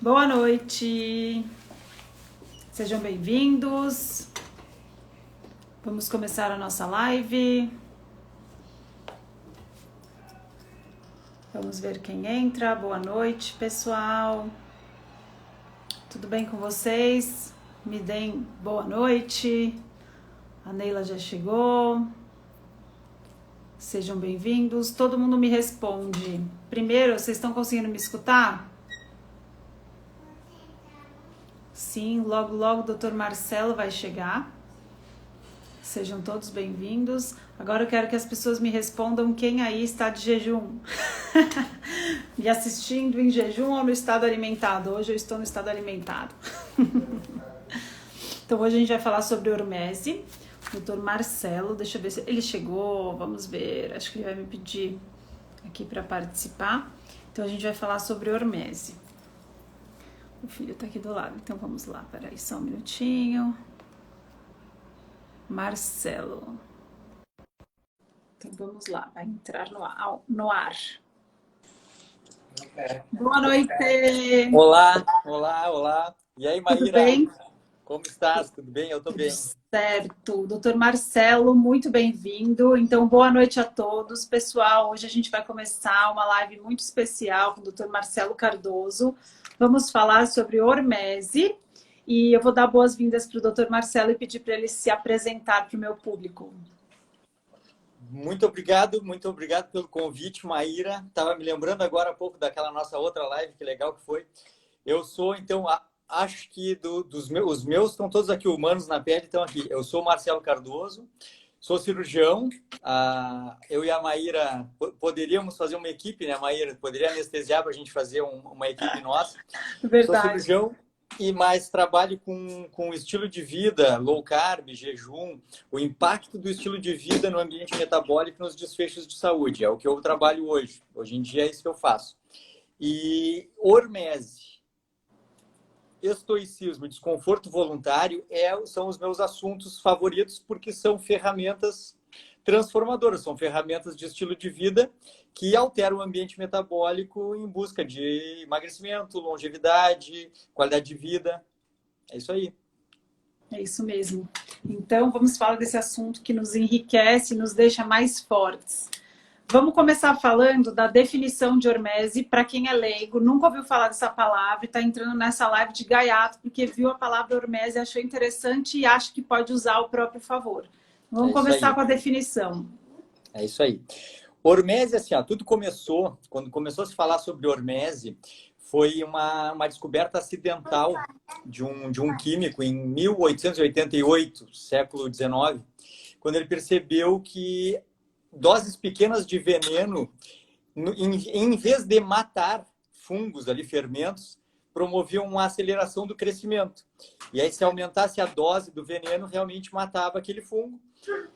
Boa noite, sejam bem-vindos. Vamos começar a nossa live. Vamos ver quem entra. Boa noite, pessoal. Tudo bem com vocês? Me deem boa noite. A Neila já chegou. Sejam bem-vindos. Todo mundo me responde. Primeiro, vocês estão conseguindo me escutar? Sim, logo, logo o Dr. Marcelo vai chegar. Sejam todos bem-vindos. Agora eu quero que as pessoas me respondam quem aí está de jejum. Me assistindo em jejum ou no estado alimentado? Hoje eu estou no estado alimentado. Então hoje a gente vai falar sobre hormese. O Dr. Marcelo, deixa eu ver se ele chegou, vamos ver. Acho que ele vai me pedir aqui para participar. Então a gente vai falar sobre hormese. O filho tá aqui do lado, então vamos lá, peraí, só um minutinho. Marcelo. Então vamos lá, vai entrar no ar. Boa noite! Olá, olá, olá. E aí, Maíra? Tudo bem? Como estás? Tudo bem? Eu tô bem. Certo. Doutor Marcelo, muito bem-vindo. Então, boa noite a todos. Pessoal, hoje a gente vai começar uma live muito especial com o Dr. Marcelo Cardoso. Vamos falar sobre hormese e eu vou dar boas-vindas para o Dr. Marcelo e pedir para ele se apresentar para o meu público. Muito obrigado pelo convite, Maíra. Estava me lembrando agora há pouco daquela nossa outra live, que legal que foi. Eu sou, então, acho que os meus estão todos aqui, humanos na pele estão aqui. Eu sou Marcelo Cardoso, sou cirurgião. Eu e a Maíra poderíamos fazer uma equipe, né, Maíra? Poderia anestesiar para a gente fazer uma equipe nossa. Verdade. Sou cirurgião e mais trabalho com estilo de vida, low carb, jejum, o impacto do estilo de vida no ambiente metabólico e nos desfechos de saúde. É o que eu trabalho hoje. Hoje em dia é isso que eu faço. E hormese, estoicismo e desconforto voluntário são os meus assuntos favoritos porque são ferramentas transformadoras, são ferramentas de estilo de vida que alteram o ambiente metabólico em busca de emagrecimento, longevidade, qualidade de vida. É isso aí. É isso mesmo. Então, vamos falar desse assunto que nos enriquece e nos deixa mais fortes. Vamos começar falando da definição de hormese. Para quem é leigo, nunca ouviu falar dessa palavra e está entrando nessa live de gaiato porque viu a palavra hormese, achou interessante e acha que pode usar ao próprio favor. Vamos começar com a definição. É isso aí. Hormese, assim, tudo começou, quando começou a se falar sobre hormese, foi uma descoberta acidental de um químico em 1888, século XIX, quando ele percebeu que doses pequenas de veneno, em vez de matar fungos ali, fermentos, promoviam uma aceleração do crescimento. E aí, se aumentasse a dose do veneno, realmente matava aquele fungo,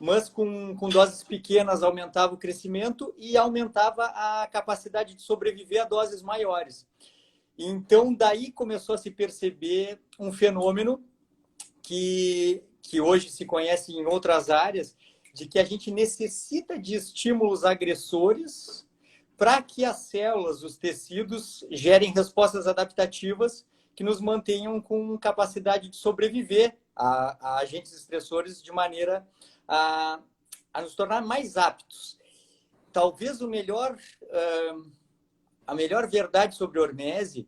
mas com doses pequenas aumentava o crescimento e aumentava a capacidade de sobreviver a doses maiores. Então, daí começou a se perceber um fenômeno que hoje se conhece em outras áreas, de que a gente necessita de estímulos agressores para que as células, os tecidos, gerem respostas adaptativas que nos mantenham com capacidade de sobreviver a agentes estressores de maneira a nos tornar mais aptos. Talvez a melhor verdade sobre a hormese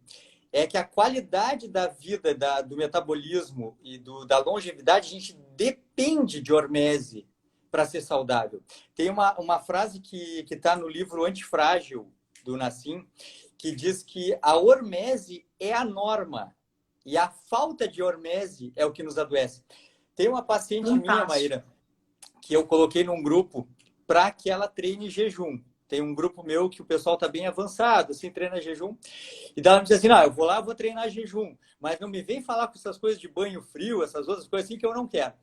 é que a qualidade da vida, do metabolismo e da longevidade, a gente depende de hormese para ser saudável. Tem uma frase que está no livro Antifrágil, do Nassim, que diz que a hormese é a norma e a falta de hormese é o que nos adoece. Tem uma paciente minha, Maíra, que eu coloquei num grupo para que ela treine jejum. Tem um grupo meu que o pessoal está bem avançado, assim, treina jejum. E ela me diz assim, eu vou lá, vou treinar jejum, mas não me vem falar com essas coisas de banho frio, essas outras coisas assim que eu não quero.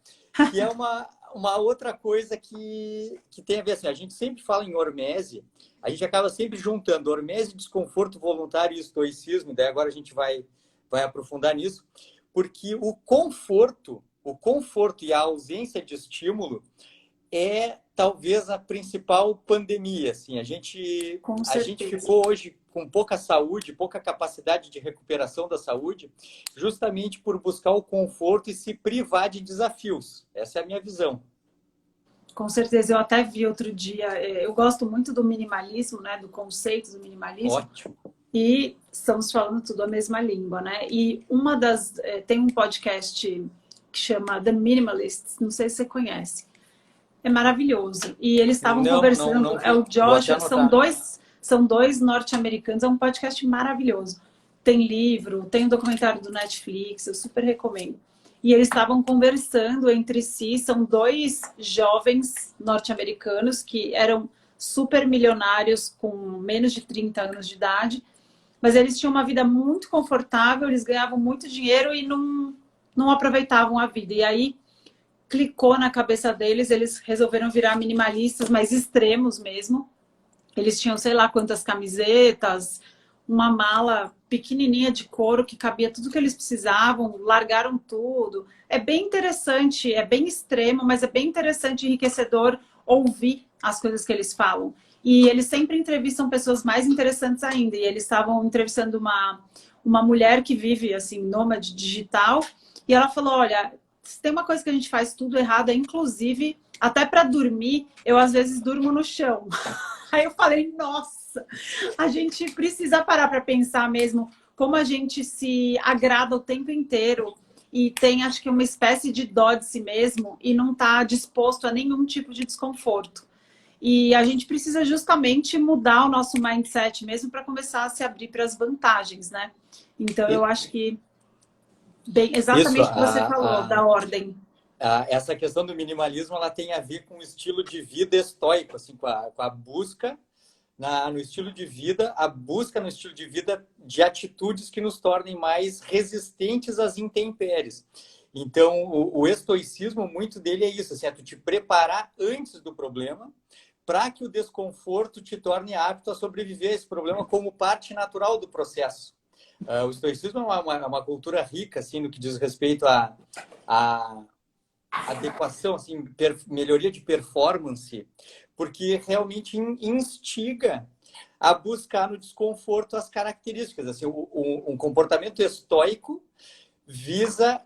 Que é uma outra coisa que tem a ver, assim, a gente sempre fala em hormese, a gente acaba sempre juntando hormese, desconforto voluntário e estoicismo, daí agora a gente vai aprofundar nisso, porque o conforto e a ausência de estímulo é talvez a principal pandemia. Assim, a gente ficou hoje com pouca saúde, pouca capacidade de recuperação da saúde, justamente por buscar o conforto e se privar de desafios. Essa é a minha visão. Com certeza, eu até vi outro dia, eu gosto muito do minimalismo, né, do conceito do minimalismo. Ótimo. E estamos falando tudo a mesma língua, né? E tem um podcast que chama The Minimalists, não sei se você conhece. É maravilhoso. E eles estavam conversando, não é o Josh, são dois norte-americanos, é um podcast maravilhoso. Tem livro, tem um documentário do Netflix, eu super recomendo. E eles estavam conversando entre si, são dois jovens norte-americanos que eram super milionários com menos de 30 anos de idade, mas eles tinham uma vida muito confortável, eles ganhavam muito dinheiro e não aproveitavam a vida. E aí clicou na cabeça deles, eles resolveram virar minimalistas, mas extremos mesmo. Eles tinham sei lá quantas camisetas, uma mala pequenininha de couro que cabia tudo que eles precisavam, largaram tudo. É bem interessante, é bem extremo, mas é bem interessante e enriquecedor ouvir as coisas que eles falam. E eles sempre entrevistam pessoas mais interessantes ainda. E eles estavam entrevistando uma mulher que vive, assim, nômade digital. E ela falou, olha, se tem uma coisa que a gente faz tudo errado, inclusive, até para dormir, eu às vezes durmo no chão. Aí eu falei, nossa, a gente precisa parar para pensar mesmo como a gente se agrada o tempo inteiro e tem, acho que, uma espécie de dó de si mesmo e não está disposto a nenhum tipo de desconforto. E a gente precisa justamente mudar o nosso mindset mesmo para começar a se abrir para as vantagens, né? Então, eu acho que exatamente o que você falou, da ordem. Essa questão do minimalismo, ela tem a ver com o estilo de vida estoico, assim, com a busca no estilo de vida, a busca no estilo de vida de atitudes que nos tornem mais resistentes às intempéries. Então, o estoicismo, muito dele é isso, assim, é tu te preparar antes do problema para que o desconforto te torne apto a sobreviver a esse problema como parte natural do processo. O estoicismo é uma cultura rica, assim, no que diz respeito à adequação, assim, melhoria de performance, porque realmente instiga a buscar no desconforto as características. Assim, um comportamento estoico visa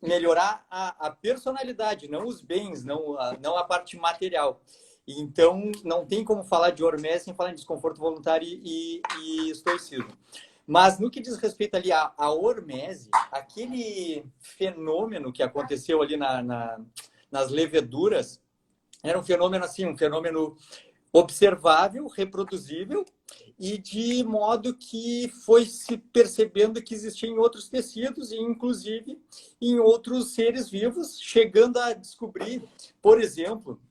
melhorar a personalidade, não os bens, não a parte material. Então, não tem como falar de Hormese sem falar em desconforto voluntário e estoicismo. Mas no que diz respeito ali a Hormese, aquele fenômeno que aconteceu ali nas leveduras, era um fenômeno assim, um fenômeno observável, reproduzível, e de modo que foi se percebendo que existia em outros tecidos e, inclusive, em outros seres vivos, chegando a descobrir, por exemplo,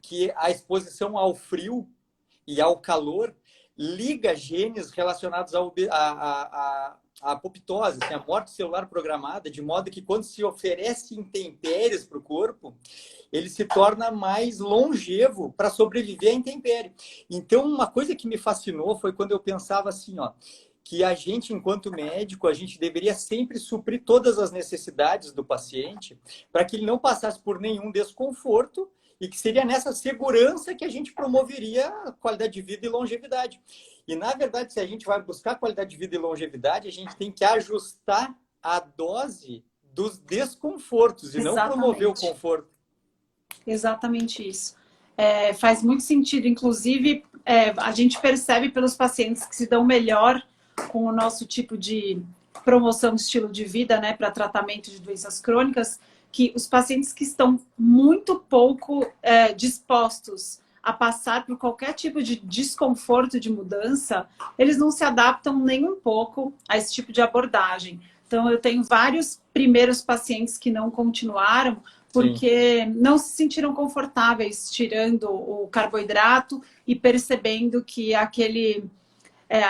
que a exposição ao frio e ao calor liga genes relacionados à apoptose, assim, a morte celular programada, de modo que quando se oferece intempéries para o corpo, ele se torna mais longevo para sobreviver à intempérie. Então, uma coisa que me fascinou foi quando eu pensava assim, ó, que a gente, enquanto médico, a gente deveria sempre suprir todas as necessidades do paciente para que ele não passasse por nenhum desconforto e que seria nessa segurança que a gente promoveria qualidade de vida e longevidade. E, na verdade, se a gente vai buscar qualidade de vida e longevidade, a gente tem que ajustar a dose dos desconfortos e não promover o conforto. Exatamente isso. Faz muito sentido. Inclusive, a gente percebe pelos pacientes que se dão melhor com o nosso tipo de promoção de estilo de vida, né, para tratamento de doenças crônicas, que os pacientes que estão muito pouco dispostos a passar por qualquer tipo de desconforto de mudança, eles não se adaptam nem um pouco a esse tipo de abordagem. Então, eu tenho vários primeiros pacientes que não continuaram porque Sim. não se sentiram confortáveis tirando o carboidrato e percebendo que a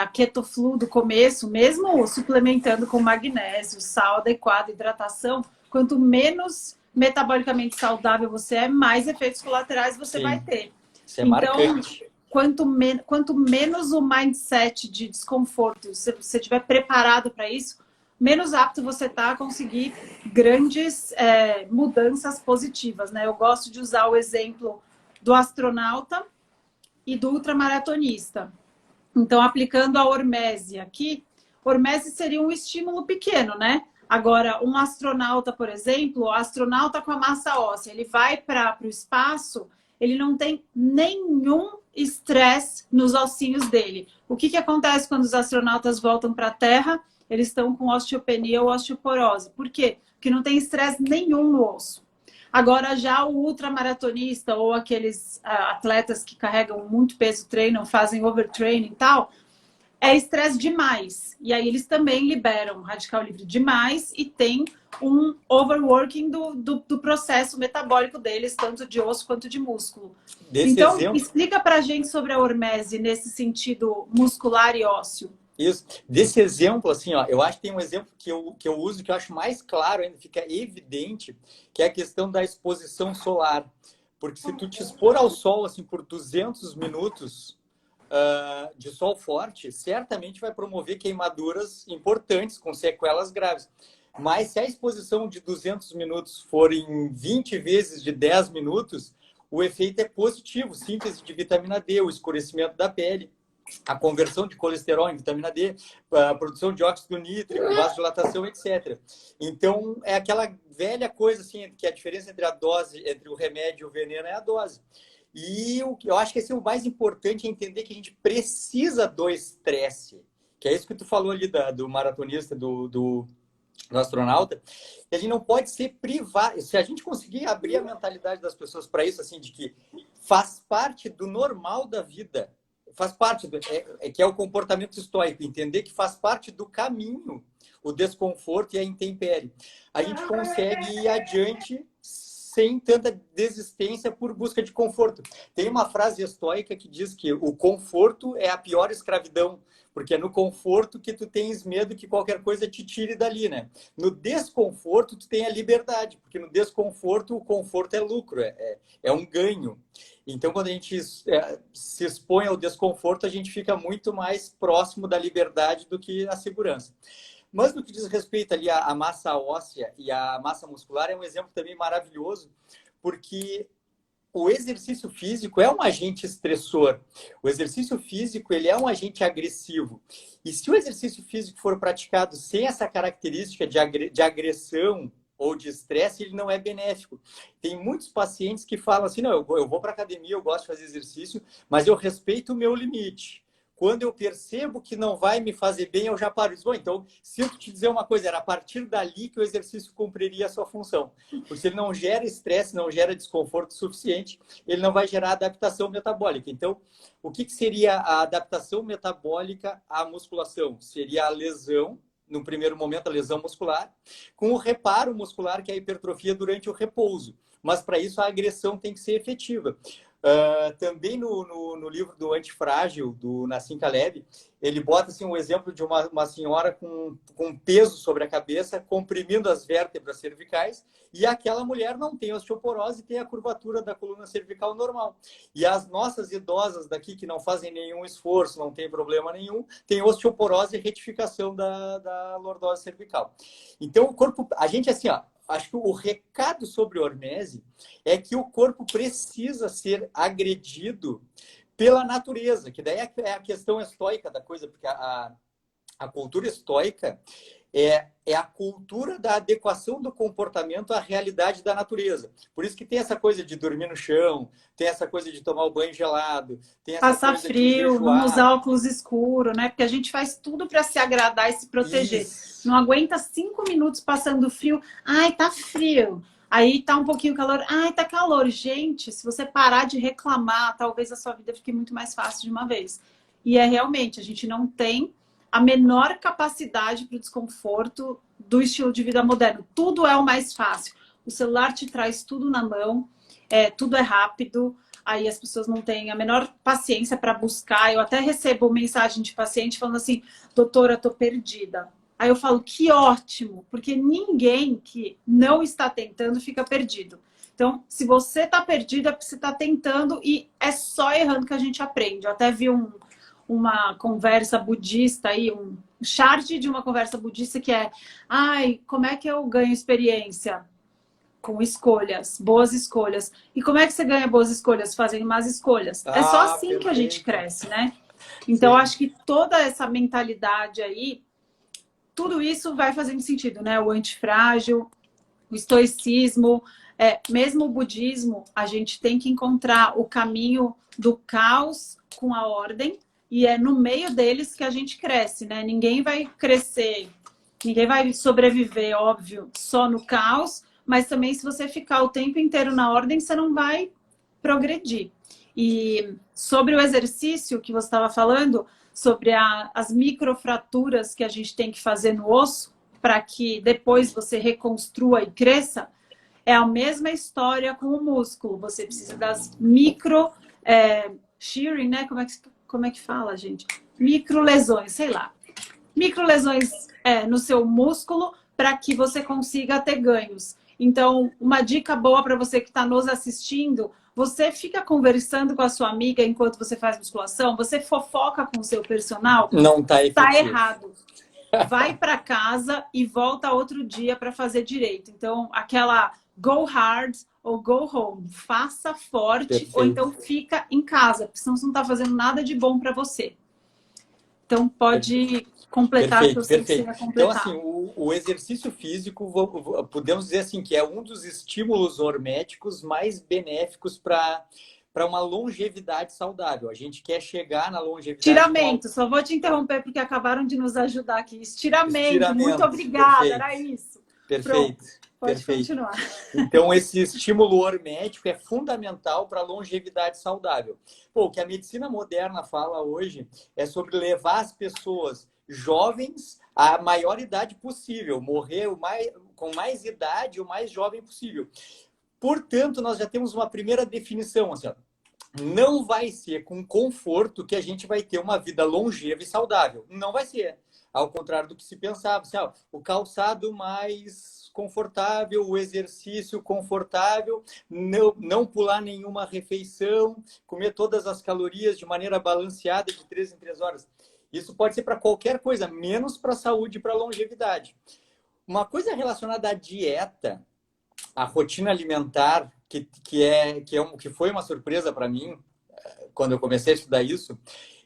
ketoflu do começo, mesmo suplementando com magnésio, sal adequado, hidratação, quanto menos metabolicamente saudável você é, mais efeitos colaterais você vai ter. Isso é marcante. Quanto menos o mindset de desconforto, se você estiver preparado para isso, menos apto você está a conseguir grandes mudanças positivas, né? Eu gosto de usar o exemplo do astronauta e do ultramaratonista. Então, aplicando a hormese aqui, hormese seria um estímulo pequeno, né? Agora, um astronauta, por exemplo, o astronauta com a massa óssea, ele vai para o espaço, ele não tem nenhum estresse nos ossinhos dele. O que acontece quando os astronautas voltam para a Terra? Eles estão com osteopenia ou osteoporose. Por quê? Porque não tem estresse nenhum no osso. Agora, já o ultramaratonista ou aqueles atletas que carregam muito peso, treinam, fazem overtraining e tal, é estresse demais. E aí eles também liberam radical livre demais e tem um overworking do processo metabólico deles, tanto de osso quanto de músculo. Então, explica pra gente sobre a hormese nesse sentido muscular e ósseo. Isso. Desse exemplo, assim, ó, eu acho que tem um exemplo que eu uso que eu acho mais claro, ainda fica evidente, que é a questão da exposição solar. Porque se tu te expor ao sol assim, por 200 minutos de sol forte, certamente vai promover queimaduras importantes, com sequelas graves. Mas se a exposição de 200 minutos for em 20 vezes de 10 minutos, o efeito é positivo. Síntese de vitamina D, o escurecimento da pele, a conversão de colesterol em vitamina D, a produção de óxido nítrico, vasodilatação, etc. Então, é aquela velha coisa assim, que a diferença entre a dose, entre o remédio e o veneno é a dose. E eu acho que esse é o mais importante, é entender que a gente precisa do estresse, que é isso que tu falou ali do maratonista, do astronauta. E a gente não pode ser privado. Se a gente conseguir abrir a mentalidade das pessoas para isso, assim, de que faz parte do normal da vida, faz parte, que é o comportamento estoico, entender que faz parte do caminho o desconforto e a intempérie. A gente consegue ir adiante sem tanta desistência por busca de conforto. Tem uma frase estoica que diz que o conforto é a pior escravidão, porque é no conforto que tu tens medo que qualquer coisa te tire dali, né? No desconforto, tu tem a liberdade, porque no desconforto, o conforto é lucro, é um ganho. Então, quando a gente se expõe ao desconforto, a gente fica muito mais próximo da liberdade do que a segurança. Mas no que diz respeito ali à massa óssea e à massa muscular, é um exemplo também maravilhoso, porque o exercício físico é um agente estressor. O exercício físico, ele é um agente agressivo. E se o exercício físico for praticado sem essa característica de agressão ou de estresse, ele não é benéfico. Tem muitos pacientes que falam assim, não, eu vou para a academia, eu gosto de fazer exercício, mas eu respeito o meu limite. Quando eu percebo que não vai me fazer bem, eu já paro. Bom, então, sinto te dizer uma coisa, era a partir dali que o exercício cumpriria a sua função. Porque se ele não gera estresse, não gera desconforto suficiente, ele não vai gerar adaptação metabólica. Então, o que seria a adaptação metabólica à musculação? Seria a lesão, no primeiro momento, a lesão muscular, com o reparo muscular, que é a hipertrofia durante o repouso. Mas, para isso, a agressão tem que ser efetiva. Também no livro do Antifrágil, do Nassim Taleb, ele bota assim, um exemplo de uma senhora com peso sobre a cabeça, comprimindo as vértebras cervicais, e aquela mulher não tem osteoporose, tem a curvatura da coluna cervical normal. E as nossas idosas daqui, que não fazem nenhum esforço, não tem problema nenhum, tem osteoporose e retificação da lordose cervical. Então, o corpo, a gente assim, ó, acho que o recado sobre hormese é que o corpo precisa ser agredido pela natureza, que daí é a questão estoica da coisa, porque a cultura estoica é a cultura da adequação do comportamento à realidade da natureza. Por isso que tem essa coisa de dormir no chão, tem essa coisa de tomar o banho gelado, tem essa passar coisa frio, de não usar óculos escuros, né? Porque a gente faz tudo para se agradar e se proteger. Isso. Não aguenta 5 minutos passando frio. Ai, tá frio. Aí tá um pouquinho calor. Ai, tá calor. Gente, se você parar de reclamar, talvez a sua vida fique muito mais fácil de uma vez. E é realmente, a gente não tem a menor capacidade para o desconforto do estilo de vida moderno. Tudo é o mais fácil. O celular te traz tudo na mão, tudo é rápido, aí as pessoas não têm a menor paciência para buscar. Eu até recebo mensagem de paciente falando assim, doutora, tô perdida. Aí eu falo, que ótimo, porque ninguém que não está tentando fica perdido. Então, se você está perdido, é porque você está tentando e é só errando que a gente aprende. Eu até vi uma conversa budista aí, um chart de uma conversa budista que é: ai, como é que eu ganho experiência? Com escolhas, boas escolhas. E como é que você ganha boas escolhas? Fazendo más escolhas. É só Ah, assim que a gente perfeito. cresce, né? Então, Sim. acho que toda essa mentalidade aí, tudo isso vai fazendo sentido, né? O antifrágil, o estoicismo, mesmo o budismo, a gente tem que encontrar o caminho do caos com a ordem, e é no meio deles que a gente cresce, né? Ninguém vai crescer, ninguém vai sobreviver, óbvio, só no caos, mas também se você ficar o tempo inteiro na ordem, você não vai progredir. E sobre o exercício que você estava falando, sobre as microfraturas que a gente tem que fazer no osso, para que depois você reconstrua e cresça, é a mesma história com o músculo. Você precisa das shearing, né? Como é que fala, gente? Micro lesões, sei lá. Micro lesões no seu músculo para que você consiga ter ganhos. Então, uma dica boa para você que está nos assistindo: você fica conversando com a sua amiga enquanto você faz musculação, você fofoca com o seu personal, Não está está efetivo. errado. Vai para casa e volta outro dia para fazer direito. Então, aquela go hard ou go home. Faça forte. Perfeito. Ou então fica em casa, porque senão você não está fazendo nada de bom para você. Então, pode completar o que eu sei que você ia completar. Então, assim, o exercício físico, podemos dizer assim, que é um dos estímulos horméticos mais benéficos para uma longevidade saudável. A gente quer chegar na longevidade... Estiramento, só vou te interromper porque acabaram de nos ajudar aqui. Estiramento, muito obrigada, perfeito. Era isso. Perfeito. Pronto, pode continuar. Então, esse estímulo hormético é fundamental para a longevidade saudável. Pô, o que a medicina moderna fala hoje é sobre levar as pessoas jovens à maior idade possível, morrer com mais idade, o mais jovem possível. Portanto, nós já temos uma primeira definição, assim, ó. Não vai ser com conforto que a gente vai ter uma vida longeva e saudável. Não vai ser. Ao contrário do que se pensava. Assim, ó, o calçado mais confortável, o exercício confortável, não pular nenhuma refeição, comer todas as calorias de maneira balanceada de 3 em 3 horas. Isso pode ser para qualquer coisa, menos para a saúde e para a longevidade. Uma coisa relacionada à dieta, a rotina alimentar, que foi uma surpresa para mim quando eu comecei a estudar isso,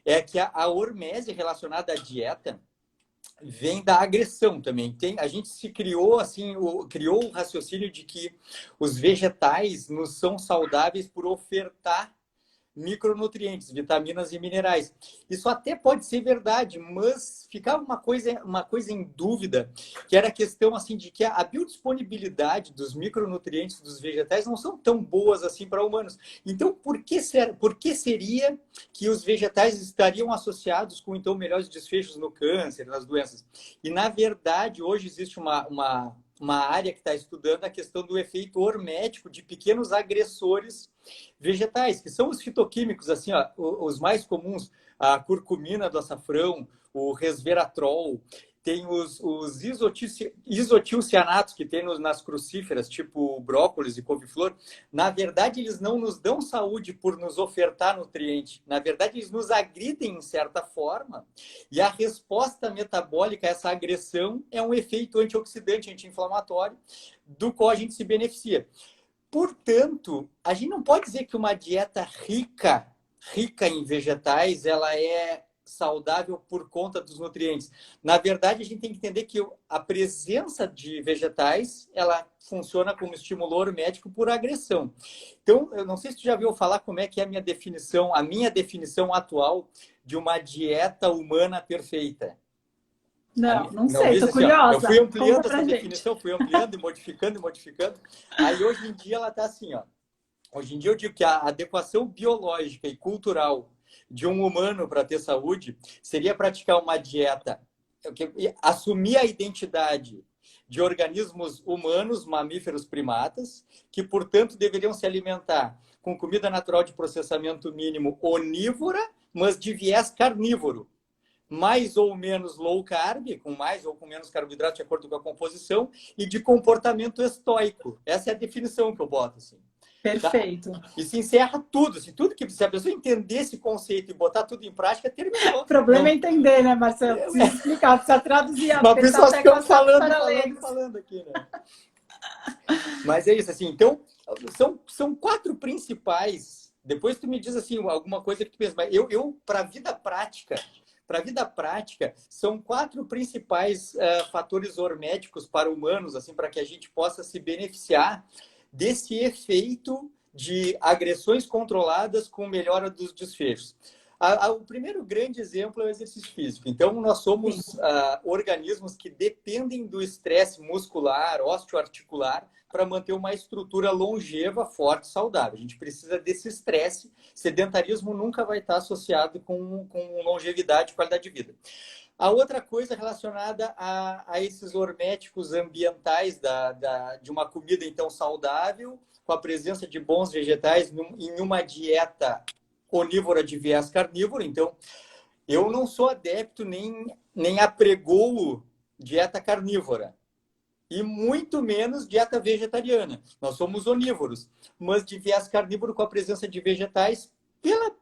é que a hormese relacionada à dieta vem da agressão também. A gente se criou assim, criou o raciocínio de que os vegetais nos são saudáveis por ofertar micronutrientes, vitaminas e minerais. Isso até pode ser verdade, mas ficava uma coisa em dúvida, que era a questão assim de que a biodisponibilidade dos micronutrientes dos vegetais não são tão boas assim para humanos. Então, por que seria que os vegetais estariam associados com então melhores desfechos no câncer, nas doenças? E na verdade, hoje existe uma área que está estudando a questão do efeito hormético de pequenos agressores vegetais, que são os fitoquímicos, assim, ó, os mais comuns, a curcumina do açafrão, o resveratrol, tem os isotilcianatos que tem nas crucíferas, tipo brócolis e couve-flor. Na verdade, eles não nos dão saúde por nos ofertar nutriente. Na verdade, eles nos agridem em certa forma. E a resposta metabólica a essa agressão é um efeito antioxidante, anti-inflamatório, do qual a gente se beneficia. Portanto, a gente não pode dizer que uma dieta rica em vegetais, ela é saudável por conta dos nutrientes. Na verdade, a gente tem que entender que a presença de vegetais, ela funciona como estímulo hormético por agressão. Então, eu não sei se tu já viu falar como é que é a minha definição atual de uma dieta humana perfeita. Não sei, tô curiosa. Eu fui ampliando essa definição, fui ampliando e modificando. Aí, hoje em dia, ela está assim, ó. Hoje em dia, eu digo que a adequação biológica e cultural de um humano para ter saúde seria praticar uma dieta, assumir a identidade de organismos humanos, mamíferos, primatas, que, portanto, deveriam se alimentar com comida natural de processamento mínimo onívora, mas de viés carnívoro. Mais ou menos low carb, com mais ou com menos carboidrato, de acordo com a composição, e de comportamento estoico. Essa é a definição que eu boto, assim. Tá? Perfeito. Isso encerra tudo. Se a pessoa entender esse conceito e botar tudo em prática, terminou. O problema Não, é entender, né, Marcelo? Precisa explicar, precisa traduzir, mas por isso apertar o nós ficamos tecla-SAP falando, para falando, leigos. falando aqui, né? Mas é isso, assim. Então, são quatro principais. Depois tu me diz, assim, alguma coisa que tu pensa. Mas para a vida prática, são quatro principais fatores horméticos para humanos, assim, para que a gente possa se beneficiar desse efeito de agressões controladas com melhora dos desfechos. O primeiro grande exemplo é o exercício físico. Então, nós somos organismos que dependem do estresse muscular, osteoarticular, para manter uma estrutura longeva, forte e saudável. A gente precisa desse estresse. Sedentarismo nunca vai estar associado com longevidade e qualidade de vida. A outra coisa relacionada a esses horméticos ambientais de uma comida, então, saudável, com a presença de bons vegetais em uma dieta onívora de viés carnívoro. Então, eu não sou adepto nem apregoo dieta carnívora. E muito menos dieta vegetariana. Nós somos onívoros, mas de viés carnívoro com a presença de vegetais pela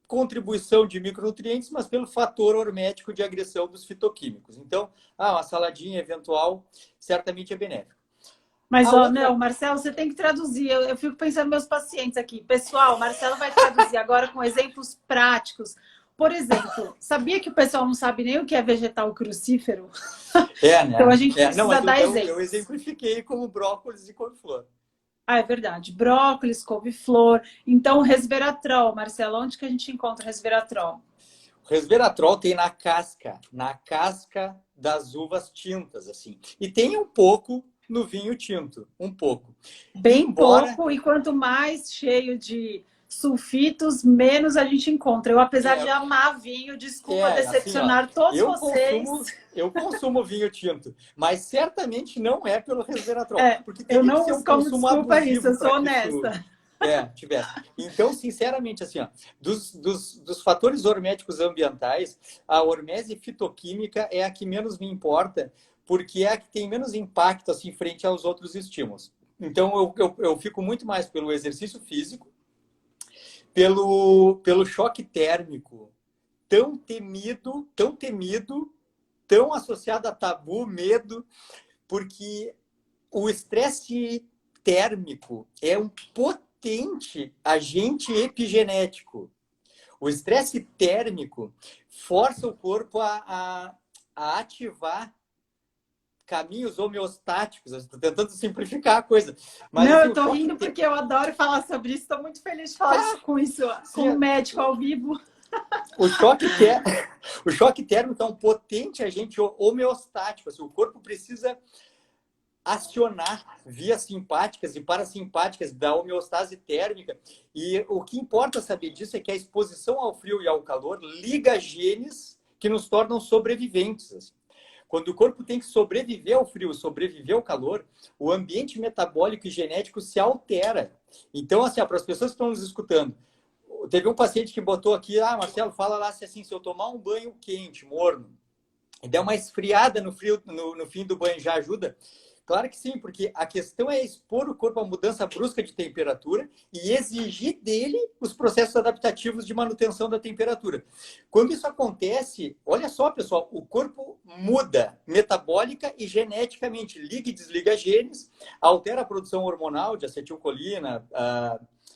contribuição de micronutrientes, mas pelo fator hormético de agressão dos fitoquímicos. Então, uma saladinha eventual certamente é benéfica. Mas, não, Marcelo, você tem que traduzir. Eu fico pensando nos meus pacientes aqui. Pessoal, Marcelo vai traduzir agora com exemplos práticos. Por exemplo, sabia que o pessoal não sabe nem o que é vegetal crucífero? Né? Então, a gente precisa dar exemplos. Eu exemplifiquei como brócolis e couve-flor. É verdade. Brócolis, couve-flor. Então, resveratrol. Marcelo, onde que a gente encontra o resveratrol? O resveratrol tem na casca das uvas tintas, assim. E tem um pouco no vinho tinto, um pouco. Bem pouco, e quanto mais cheio de sulfitos, menos a gente encontra. Eu, apesar de amar vinho, desculpa decepcionar assim, todos vocês. Eu consumo vinho tinto, mas certamente não é pelo resveratrol. Porque eu não uso como desculpa isso, eu sou honesta. Tivesse. Então, sinceramente, assim, dos fatores horméticos ambientais, a hormese fitoquímica é a que menos me importa, porque é a que tem menos impacto assim, frente aos outros estímulos. Então, eu fico muito mais pelo exercício físico, pelo choque térmico, tão temido, tão associado a tabu, medo, porque o estresse térmico é um potente agente epigenético. O estresse térmico força o corpo a ativar caminhos homeostáticos. Eu estou tentando simplificar a coisa. Mas, não, eu estou rindo porque eu adoro falar sobre isso. Estou muito feliz de falar com um médico ao vivo. O choque térmico é um potente agente homeostático. Assim, o corpo precisa acionar vias simpáticas e parasimpáticas da homeostase térmica. E o que importa saber disso é que a exposição ao frio e ao calor liga genes que nos tornam sobreviventes. Assim. Quando o corpo tem que sobreviver ao frio, sobreviver ao calor, o ambiente metabólico e genético se altera. Então, assim, para as pessoas que estão nos escutando, teve um paciente que botou aqui, Marcelo, fala lá se assim, se eu tomar um banho quente, morno, e der uma esfriada no fim do banho, já ajuda? Claro que sim, porque a questão é expor o corpo à mudança brusca de temperatura e exigir dele os processos adaptativos de manutenção da temperatura. Quando isso acontece, olha só, pessoal, o corpo muda metabólica e geneticamente, liga e desliga genes, altera a produção hormonal de acetilcolina,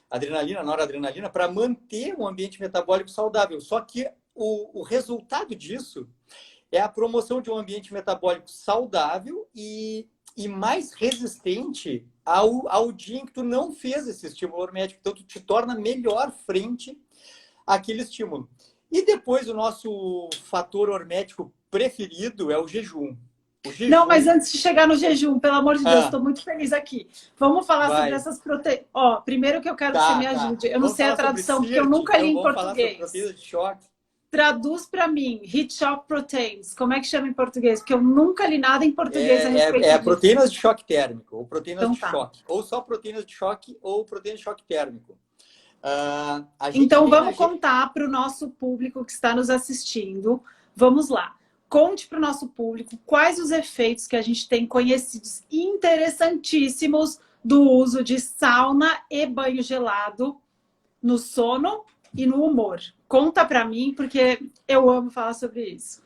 adrenalina, noradrenalina, para manter um ambiente metabólico saudável. Só que o resultado disso é a promoção de um ambiente metabólico saudável e mais resistente ao dia em que tu não fez esse estímulo hormético. Então, tu te torna melhor frente àquele estímulo. E depois, o nosso fator hormético preferido é o jejum. Não, mas antes de chegar no jejum, pelo amor de Deus, estou muito feliz aqui. Vamos falar sobre essas proteínas. Primeiro que eu quero que você me ajude. Eu não sei a tradução, porque eu nunca li em português. Proteínas de choque. Traduz para mim, Heat Shock Proteins. Como é que chama em português? Porque eu nunca li nada em português a respeito disso. Proteínas de choque térmico, ou proteínas de choque. Ou só proteínas de choque, ou proteínas de choque térmico. Então, vamos contar para o nosso público que está nos assistindo. Vamos lá. Conte para o nosso público quais os efeitos que a gente tem conhecidos interessantíssimos do uso de sauna e banho gelado no sono e no humor. Conta para mim, porque eu amo falar sobre isso.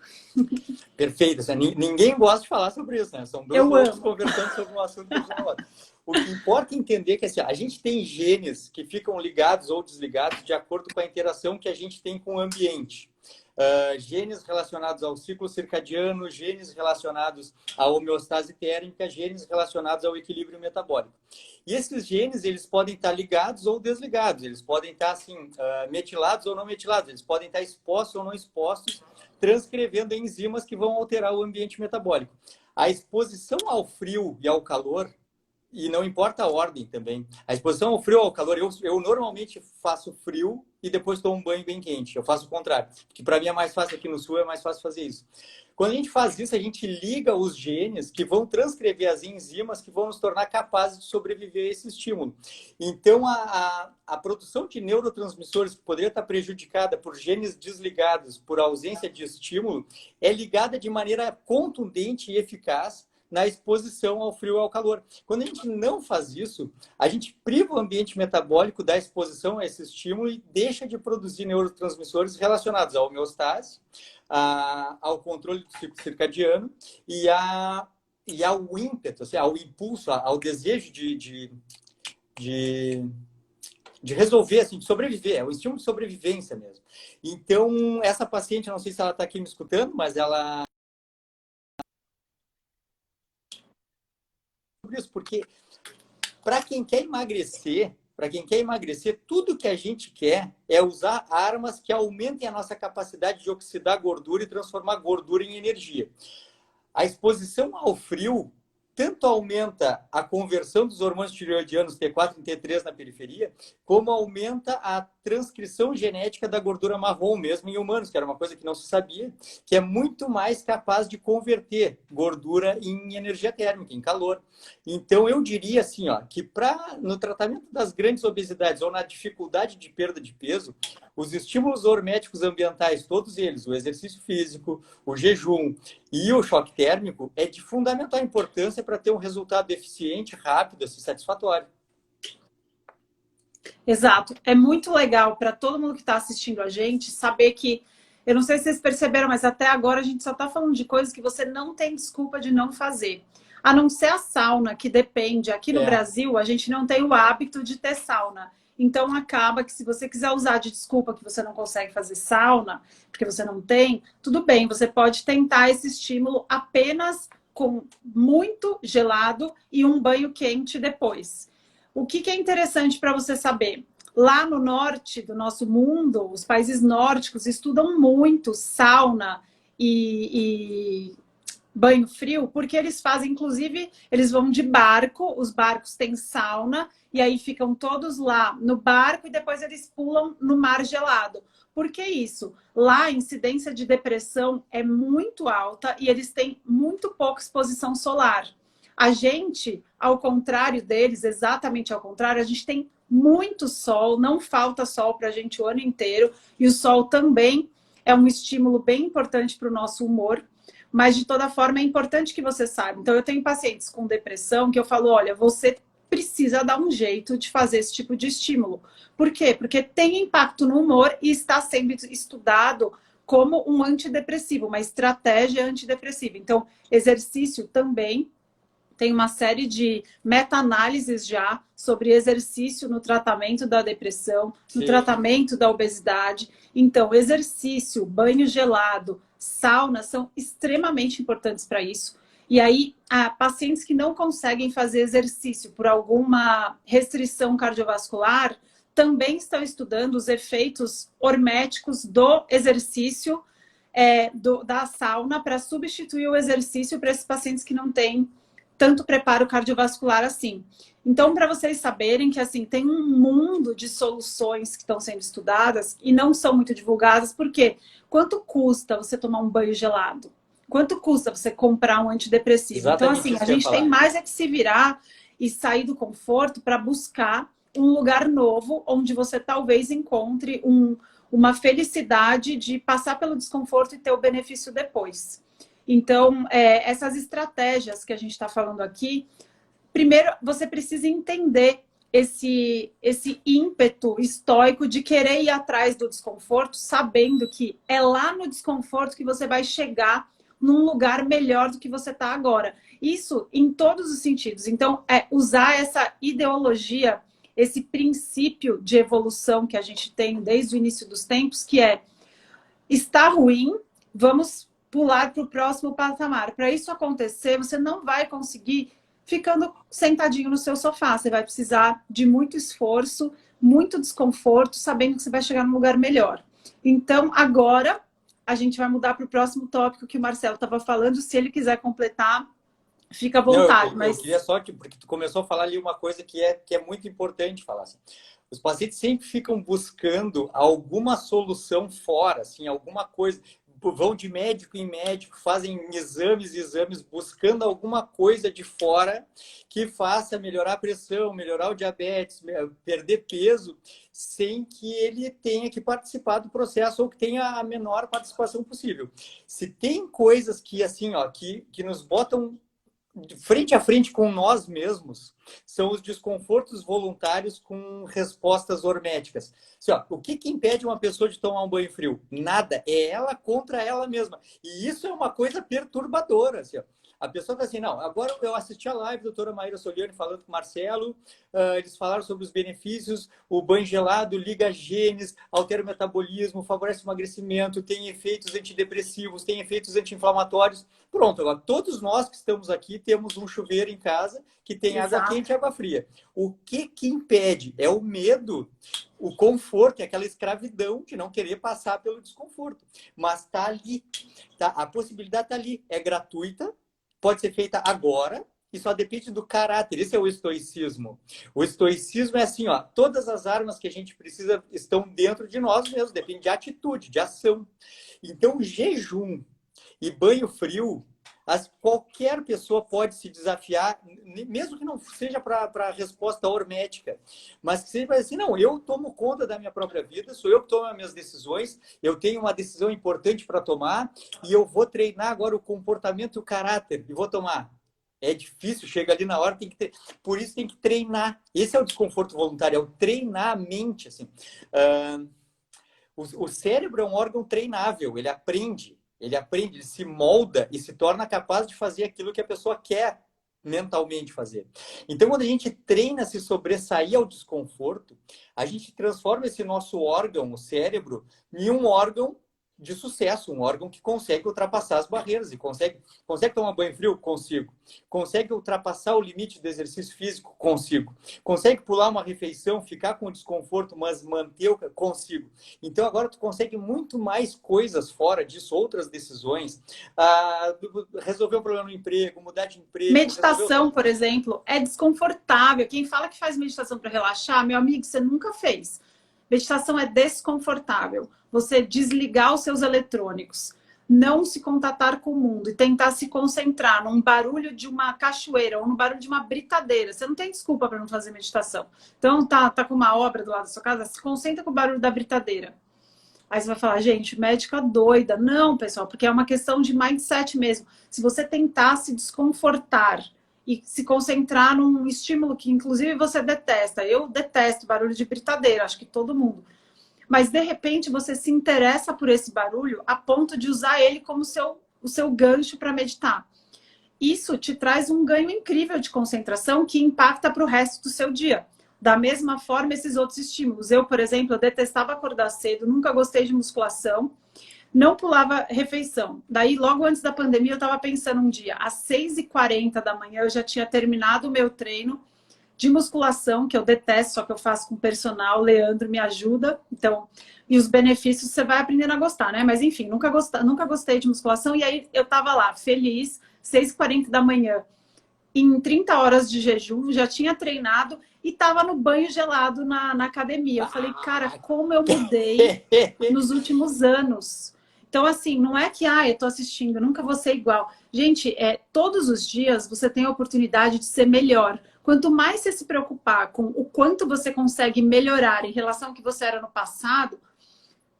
Perfeito. Assim, ninguém gosta de falar sobre isso, né? São dois loucos conversando sobre um assunto que a gente não gosta. O que importa é entender que assim, a gente tem genes que ficam ligados ou desligados de acordo com a interação que a gente tem com o ambiente. Genes relacionados ao ciclo circadiano, genes relacionados à homeostase térmica, genes relacionados ao equilíbrio metabólico. E esses genes, eles podem estar ligados ou desligados, eles podem estar assim, metilados ou não metilados, eles podem estar expostos ou não expostos, transcrevendo enzimas que vão alterar o ambiente metabólico. A exposição ao frio e ao calor, e não importa a ordem também. A exposição ao frio ou ao calor, eu normalmente faço frio e depois tomo um banho bem quente. Eu faço o contrário, porque para mim é mais fácil aqui no sul, é mais fácil fazer isso. Quando a gente faz isso, a gente liga os genes que vão transcrever as enzimas que vão nos tornar capazes de sobreviver a esse estímulo. Então, a produção de neurotransmissores que poderia estar prejudicada por genes desligados, por ausência de estímulo, é ligada de maneira contundente e eficaz na exposição ao frio e ao calor. Quando a gente não faz isso, a gente priva o ambiente metabólico da exposição a esse estímulo e deixa de produzir neurotransmissores relacionados à homeostase, ao controle do ciclo circadiano e ao ímpeto, assim, ao impulso, ao desejo de resolver, assim, de sobreviver. É o estímulo de sobrevivência mesmo. Então, essa paciente, não sei se ela está aqui me escutando, mas ela... isso, porque para quem quer emagrecer, tudo que a gente quer é usar armas que aumentem a nossa capacidade de oxidar gordura e transformar gordura em energia. A exposição ao frio tanto aumenta a conversão dos hormônios tireoidianos T4 e T3 na periferia, como aumenta a transcrição genética da gordura marrom mesmo em humanos, que era uma coisa que não se sabia, que é muito mais capaz de converter gordura em energia térmica, em calor. Então, eu diria assim, ó, que no tratamento das grandes obesidades ou na dificuldade de perda de peso, os estímulos horméticos ambientais, todos eles, o exercício físico, o jejum e o choque térmico, é de fundamental importância para ter um resultado eficiente, rápido e satisfatório. Exato. É muito legal para todo mundo que está assistindo a gente saber que, eu não sei se vocês perceberam, mas até agora a gente só está falando de coisas que você não tem desculpa de não fazer. A não ser a sauna, que depende. Aqui no Brasil, a gente não tem o hábito de ter sauna. Então, acaba que se você quiser usar de desculpa que você não consegue fazer sauna, porque você não tem, tudo bem, você pode tentar esse estímulo apenas com muito gelado e um banho quente depois. O que é interessante para você saber? Lá no norte do nosso mundo, os países nórdicos estudam muito sauna e banho frio, porque eles fazem, inclusive, eles vão de barco, os barcos têm sauna, e aí ficam todos lá no barco e depois eles pulam no mar gelado. Por que isso? Lá a incidência de depressão é muito alta e eles têm muito pouca exposição solar. A gente, ao contrário deles, exatamente ao contrário, a gente tem muito sol, não falta sol para a gente o ano inteiro, e o sol também é um estímulo bem importante para o nosso humor. Mas, de toda forma, é importante que você saiba. Então, eu tenho pacientes com depressão que eu falo, olha, você precisa dar um jeito de fazer esse tipo de estímulo. Por quê? Porque tem impacto no humor e está sendo estudado como um antidepressivo, uma estratégia antidepressiva. Então, exercício também. Tem uma série de meta-análises já sobre exercício no tratamento da depressão, no tratamento da obesidade. Então, exercício, banho gelado, sauna são extremamente importantes para isso. E aí, pacientes que não conseguem fazer exercício por alguma restrição cardiovascular também estão estudando os efeitos horméticos do exercício, da sauna, para substituir o exercício para esses pacientes que não têm tanto preparo cardiovascular assim. Então, para vocês saberem que assim tem um mundo de soluções que estão sendo estudadas e não são muito divulgadas, porque quanto custa você tomar um banho gelado? Quanto custa você comprar um antidepressivo? Exatamente. Então, assim, a gente tem mais é que se virar e sair do conforto para buscar um lugar novo onde você talvez encontre uma felicidade de passar pelo desconforto e ter o benefício depois. Então, essas estratégias que a gente está falando aqui primeiro você precisa entender esse ímpeto estoico de querer ir atrás do desconforto, sabendo que é lá no desconforto que você vai chegar num lugar melhor do que você está agora. Isso em todos os sentidos. Então, é usar essa ideologia, esse princípio de evolução que a gente tem desde o início dos tempos, que é: está ruim, vamos pular para o próximo patamar. Para isso acontecer, você não vai conseguir ficando sentadinho no seu sofá. Você vai precisar de muito esforço, muito desconforto, sabendo que você vai chegar num lugar melhor. Então, agora, a gente vai mudar para o próximo tópico que o Marcelo estava falando. Se ele quiser completar, fica à vontade. Eu queria só que, porque tu começou a falar ali uma coisa que é muito importante falar. Assim. Os pacientes sempre ficam buscando alguma solução fora, assim, alguma coisa. Vão de médico em médico, fazem exames, buscando alguma coisa de fora que faça melhorar a pressão, melhorar o diabetes, perder peso, sem que ele tenha que participar do processo ou que tenha a menor participação possível. Se tem coisas que, assim, ó, que nos botam frente a frente com nós mesmos, são os desconfortos voluntários com respostas horméticas. Assim, ó, o que impede uma pessoa de tomar um banho frio? Nada. É ela contra ela mesma. E isso é uma coisa perturbadora. Assim, ó. A pessoa está assim, não, agora eu assisti a live da doutora Maíra Soliani falando com o Marcelo, eles falaram sobre os benefícios, o banho gelado liga genes, altera o metabolismo, favorece o emagrecimento, tem efeitos antidepressivos, tem efeitos anti-inflamatórios. Pronto, agora todos nós que estamos aqui temos um chuveiro em casa que tem água quente e água fria. O que impede? É o medo, o conforto, é aquela escravidão de não querer passar pelo desconforto. Mas está ali, tá? A possibilidade está ali, é gratuita, pode ser feita agora e só depende do caráter. Esse é o estoicismo. O estoicismo é assim, ó, todas as armas que a gente precisa estão dentro de nós mesmos, depende de atitude, de ação. Então, jejum e banho frio, qualquer pessoa pode se desafiar, mesmo que não seja para a resposta hormética, mas que seja assim, não, eu tomo conta da minha própria vida, sou eu que tomo as minhas decisões, eu tenho uma decisão importante para tomar e eu vou treinar agora o comportamento e o caráter, e vou tomar. É difícil, chega ali na hora, tem que ter, por isso tem que treinar. Esse é o desconforto voluntário, é o treinar a mente. Assim. O cérebro é um órgão treinável, ele aprende, ele se molda e se torna capaz de fazer aquilo que a pessoa quer mentalmente fazer. Então, quando a gente treina a se sobressair ao desconforto, a gente transforma esse nosso órgão, o cérebro, em um órgão de sucesso, um órgão que consegue ultrapassar as barreiras e consegue tomar banho frio? Consigo. Consegue ultrapassar o limite do exercício físico? Consigo. Consegue pular uma refeição, ficar com desconforto, mas manter o... Consigo. Então, agora tu consegue muito mais coisas fora disso, outras decisões. Resolver um problema no emprego, mudar de emprego. Meditação, por exemplo, é desconfortável. Quem fala que faz meditação para relaxar, meu amigo, você nunca fez. Meditação é desconfortável. Você desligar os seus eletrônicos, não se contatar com o mundo e tentar se concentrar num barulho de uma cachoeira ou no barulho de uma britadeira. Você não tem desculpa para não fazer meditação. Então, tá com uma obra do lado da sua casa, se concentra com o barulho da britadeira. Aí você vai falar, gente, médica doida. Não, pessoal, porque é uma questão de mindset mesmo. Se você tentar se desconfortar e se concentrar num estímulo que, inclusive, você detesta. Eu detesto barulho de britadeira, acho que todo mundo. Mas, de repente, você se interessa por esse barulho a ponto de usar ele como o seu gancho para meditar. Isso te traz um ganho incrível de concentração que impacta para o resto do seu dia. Da mesma forma, esses outros estímulos. Eu, por exemplo, eu detestava acordar cedo, nunca gostei de musculação, não pulava refeição. Daí, logo antes da pandemia, eu estava pensando um dia, às 6h40 da manhã, eu já tinha terminado o meu treino de musculação, que eu detesto, só que eu faço com personal, o Leandro me ajuda, então, e os benefícios você vai aprendendo a gostar, né? Mas enfim, nunca gostei de musculação, e aí eu tava lá, feliz, 6h40 da manhã, em 30 horas de jejum, já tinha treinado e tava no banho gelado na academia. Eu falei, cara, como eu mudei nos últimos anos. Então, assim, não é que, eu tô assistindo, nunca vou ser igual. Gente, todos os dias você tem a oportunidade de ser melhor. Quanto mais você se preocupar com o quanto você consegue melhorar em relação ao que você era no passado,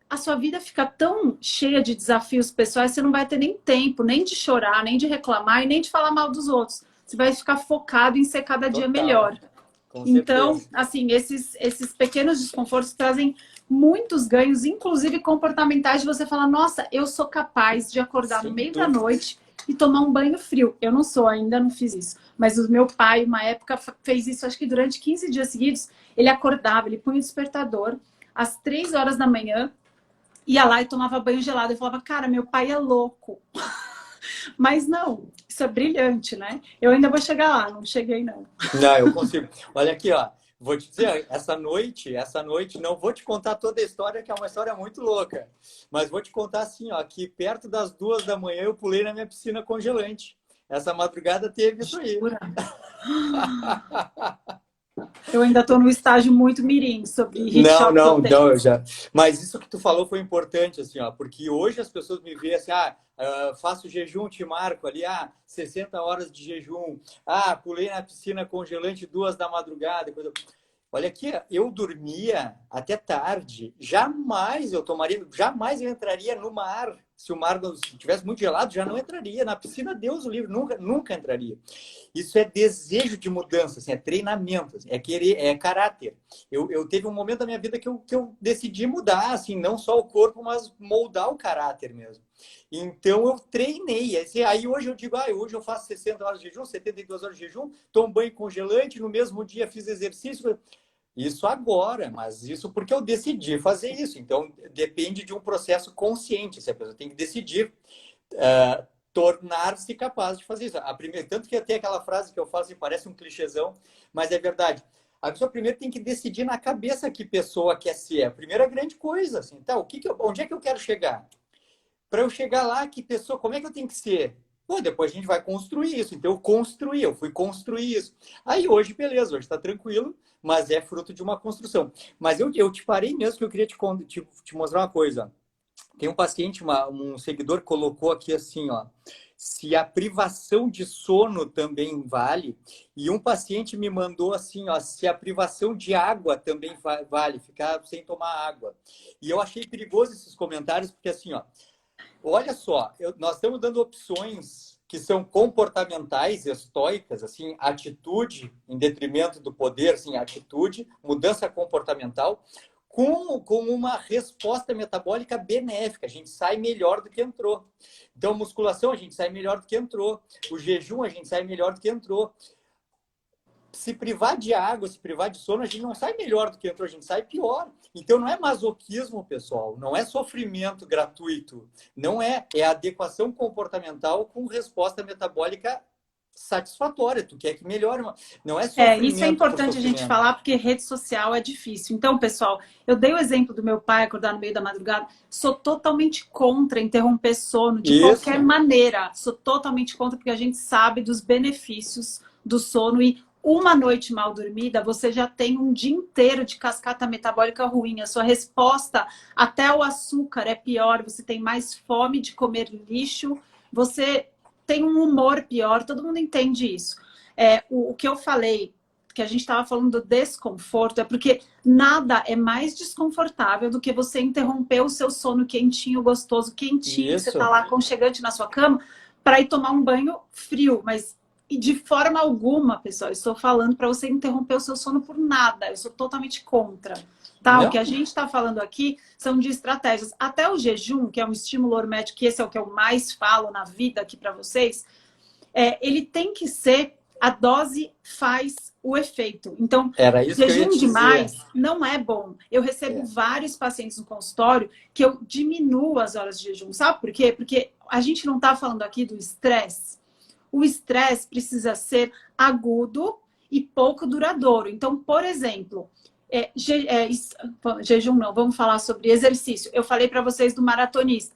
a sua vida fica tão cheia de desafios pessoais, você não vai ter nem tempo, nem de chorar, nem de reclamar e nem de falar mal dos outros. você vai ficar focado em ser cada dia Total, melhor. com Então, certeza. assim, esses pequenos desconfortos trazem muitos ganhos, inclusive comportamentais, de você falar, nossa, eu sou capaz de acordar no Sem meio da dúvida. noite e tomar um banho frio. Eu não sou, ainda não fiz isso. Mas o meu pai, uma época, fez isso, acho que durante 15 dias seguidos, ele acordava, ele punha o despertador às 3 horas da manhã, ia lá e tomava banho gelado. Eu falava, cara, meu pai é louco. Mas não, isso é brilhante, né? Eu ainda vou chegar lá, não cheguei não. Não, eu consigo. Olha aqui, ó. Vou te dizer, essa noite, não vou te contar toda a história, que é uma história muito louca. Mas vou te contar assim, ó, que perto das 2 da manhã eu pulei na minha piscina congelante. Essa madrugada teve isso aí. Jura? Eu ainda estou no estágio muito mirim sobre heat Não, shock não, protein. não, eu já. Mas isso que tu falou foi importante, assim, ó, porque hoje as pessoas me veem assim, faço jejum, te marco ali, 60 horas de jejum, pulei na piscina congelante 2 da madrugada, coisa. Olha aqui, eu dormia até tarde. Jamais eu entraria no mar. Se o mar estivesse muito gelado, já não entraria. Na piscina, Deus o livre, nunca, nunca entraria. Isso é desejo de mudança, assim, é treinamento, é querer, é caráter. Eu teve um momento da minha vida que eu decidi mudar, assim, não só o corpo, mas moldar o caráter mesmo. Então eu treinei. Aí hoje eu digo, hoje eu faço 60 horas de jejum, 72 horas de jejum, tomo banho congelante, no mesmo dia fiz exercício. Isso agora, mas isso porque eu decidi fazer isso. Então, depende de um processo consciente. Se a pessoa tem que decidir tornar-se capaz de fazer isso. Tanto que tem aquela frase que eu falo assim, parece um clichêzão, mas é verdade. A pessoa primeiro tem que decidir na cabeça que pessoa quer ser. A primeira grande coisa. Assim, tá, onde é que eu quero chegar? Para eu chegar lá, que pessoa, como é que eu tenho que ser? Pô, depois a gente vai construir isso. Então eu fui construir isso. Aí hoje, beleza, hoje está tranquilo, mas é fruto de uma construção. Mas eu te parei mesmo que eu queria te mostrar uma coisa. Tem um paciente, um seguidor colocou aqui assim, ó, se a privação de sono também vale, e um paciente me mandou assim, ó, se a privação de água também vale, ficar sem tomar água. E eu achei perigoso esses comentários, porque assim, ó, olha só, nós estamos dando opções que são comportamentais, estoicas, assim, atitude em detrimento do poder, assim, atitude, mudança comportamental, com uma resposta metabólica benéfica. A gente sai melhor do que entrou. Então, musculação, a gente sai melhor do que entrou. O jejum, a gente sai melhor do que entrou. Se privar de água, se privar de sono, a gente não sai melhor do que entrou, a gente sai pior. Então não é masoquismo, pessoal, não é sofrimento gratuito, não é, é adequação comportamental com resposta metabólica satisfatória. Tu quer que melhore, não é Isso é sofrimento por importante a gente sofrimento. falar, porque rede social é difícil. Então, pessoal, eu dei o exemplo do meu pai acordar no meio da madrugada. Sou totalmente contra interromper sono de qualquer Isso. maneira. Sou totalmente contra, porque a gente sabe dos benefícios do sono e uma noite mal dormida, você já tem um dia inteiro de cascata metabólica ruim. A sua resposta até ao açúcar é pior, você tem mais fome de comer lixo, você tem um humor pior, todo mundo entende isso. O que eu falei, que a gente estava falando do desconforto, é porque nada é mais desconfortável do que você interromper o seu sono quentinho, gostoso, quentinho, que você está Isso. lá aconchegante na sua cama, para ir tomar um banho frio. Mas de forma alguma, pessoal, estou falando para você interromper o seu sono por nada. Eu sou totalmente contra. Tá? O que a Não? gente está falando aqui são de estratégias. Até o jejum, que é um estímulo hormético, que esse é o que eu mais falo na vida aqui para vocês, ele tem que ser, a dose faz o efeito. Então, Era isso que eu ia jejum te dizer. demais não é bom. Eu recebo É. vários pacientes no consultório que eu diminuo as horas de jejum. Sabe por quê? Porque a gente não está falando aqui do estresse. O estresse precisa ser agudo e pouco duradouro. Então, por exemplo, jejum não, vamos falar sobre exercício. Eu falei para vocês do maratonista.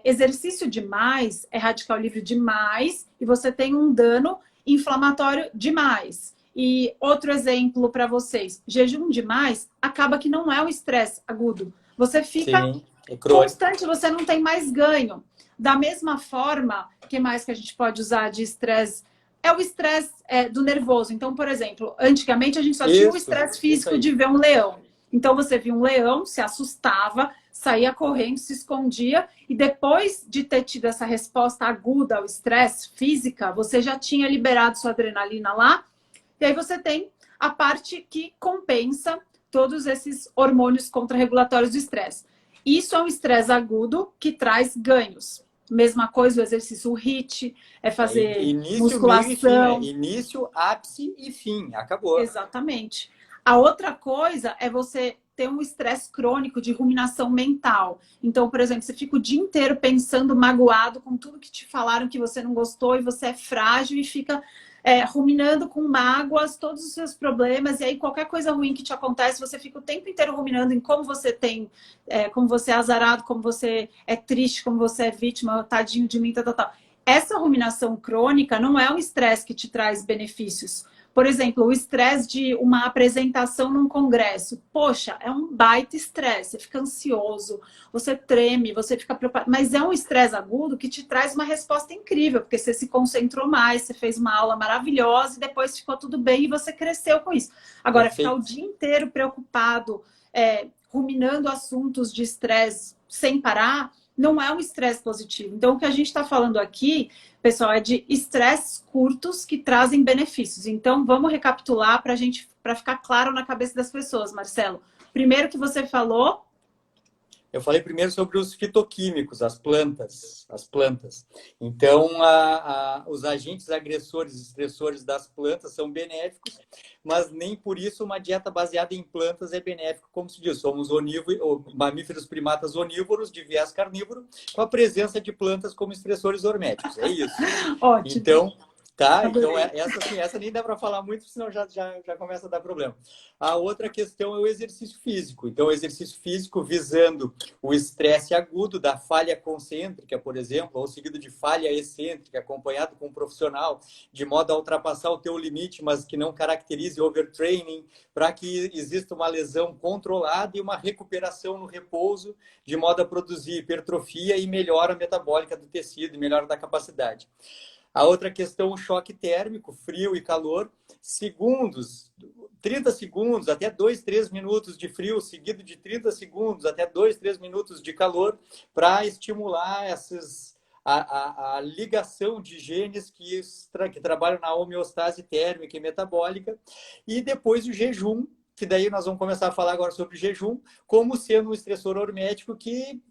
Exercício demais é radical livre demais e você tem um dano inflamatório demais. E outro exemplo para vocês, jejum demais acaba que não é um estresse agudo. Você fica Sim, é crônico. constante, você não tem mais ganho. Da mesma forma, o que mais que a gente pode usar de estresse? É o estresse do nervoso. Então, por exemplo, antigamente a gente só tinha o estresse Isso físico aí. de ver um leão. Então você via um leão, se assustava, saía correndo, se escondia, e depois de ter tido essa resposta aguda ao estresse física, você já tinha liberado sua adrenalina lá, e aí você tem a parte que compensa todos esses hormônios contrarregulatórios do estresse. Isso é um estresse agudo que traz ganhos. Mesma coisa o exercício, o HIIT, é fazer início, meio e fim, né? musculação. Início, ápice e fim. Acabou. Exatamente. A outra coisa é você ter um estresse crônico de ruminação mental. Então, por exemplo, você fica o dia inteiro pensando magoado com tudo que te falaram que você não gostou e você é frágil e fica ruminando com mágoas todos os seus problemas, e aí qualquer coisa ruim que te acontece, você fica o tempo inteiro ruminando em como você tem, como você é azarado, como você é triste, como você é vítima, tadinho de mim, tal, tal, tal. Essa ruminação crônica não é um estresse que te traz benefícios. Por exemplo, o estresse de uma apresentação num congresso. Poxa, é um baita estresse. Você fica ansioso, você treme, você fica preocupado. Mas é um estresse agudo que te traz uma resposta incrível, porque você se concentrou mais, você fez uma aula maravilhosa e depois ficou tudo bem e você cresceu com isso. Agora, Perfeito. ficar o dia inteiro preocupado, ruminando assuntos de estresse sem parar, não é um estresse positivo. Então, o que a gente está falando aqui, pessoal, é de estresses curtos que trazem benefícios. Então, vamos recapitular para ficar claro na cabeça das pessoas, Marcelo. Primeiro que você falou... Eu falei primeiro sobre os fitoquímicos, as plantas. Então, os agentes agressores e estressores das plantas são benéficos, mas nem por isso uma dieta baseada em plantas é benéfica, como se diz. Somos mamíferos primatas onívoros, de viés carnívoro, com a presença de plantas como estressores horméticos. É isso. Ótimo. Então, essa nem dá para falar muito, senão já começa a dar problema. A outra questão é o exercício físico. Então, o exercício físico visando o estresse agudo da falha concêntrica, por exemplo, ou seguido de falha excêntrica, acompanhado com um profissional, de modo a ultrapassar o teu limite, mas que não caracterize overtraining, para que exista uma lesão controlada e uma recuperação no repouso, de modo a produzir hipertrofia e melhora metabólica do tecido, e melhora da capacidade. A outra questão, o choque térmico, frio e calor, 30 segundos até 2, 3 minutos de frio, seguido de 30 segundos até 2, 3 minutos de calor, para estimular a ligação de genes que trabalham na homeostase térmica e metabólica. E depois o jejum, que daí nós vamos começar a falar agora sobre jejum, como sendo um estressor hormético que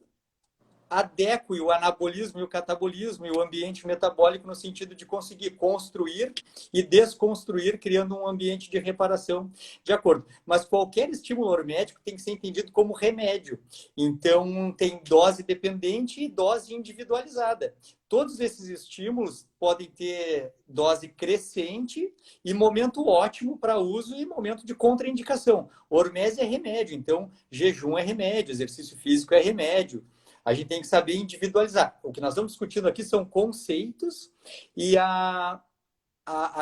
adeque o anabolismo e o catabolismo e o ambiente metabólico no sentido de conseguir construir e desconstruir, criando um ambiente de reparação de acordo. Mas qualquer estímulo hormético tem que ser entendido como remédio. Então, tem dose dependente e dose individualizada. Todos esses estímulos podem ter dose crescente e momento ótimo para uso e momento de contraindicação. Hormese é remédio, então jejum é remédio, exercício físico é remédio. A gente tem que saber individualizar. O que nós estamos discutindo aqui são conceitos e a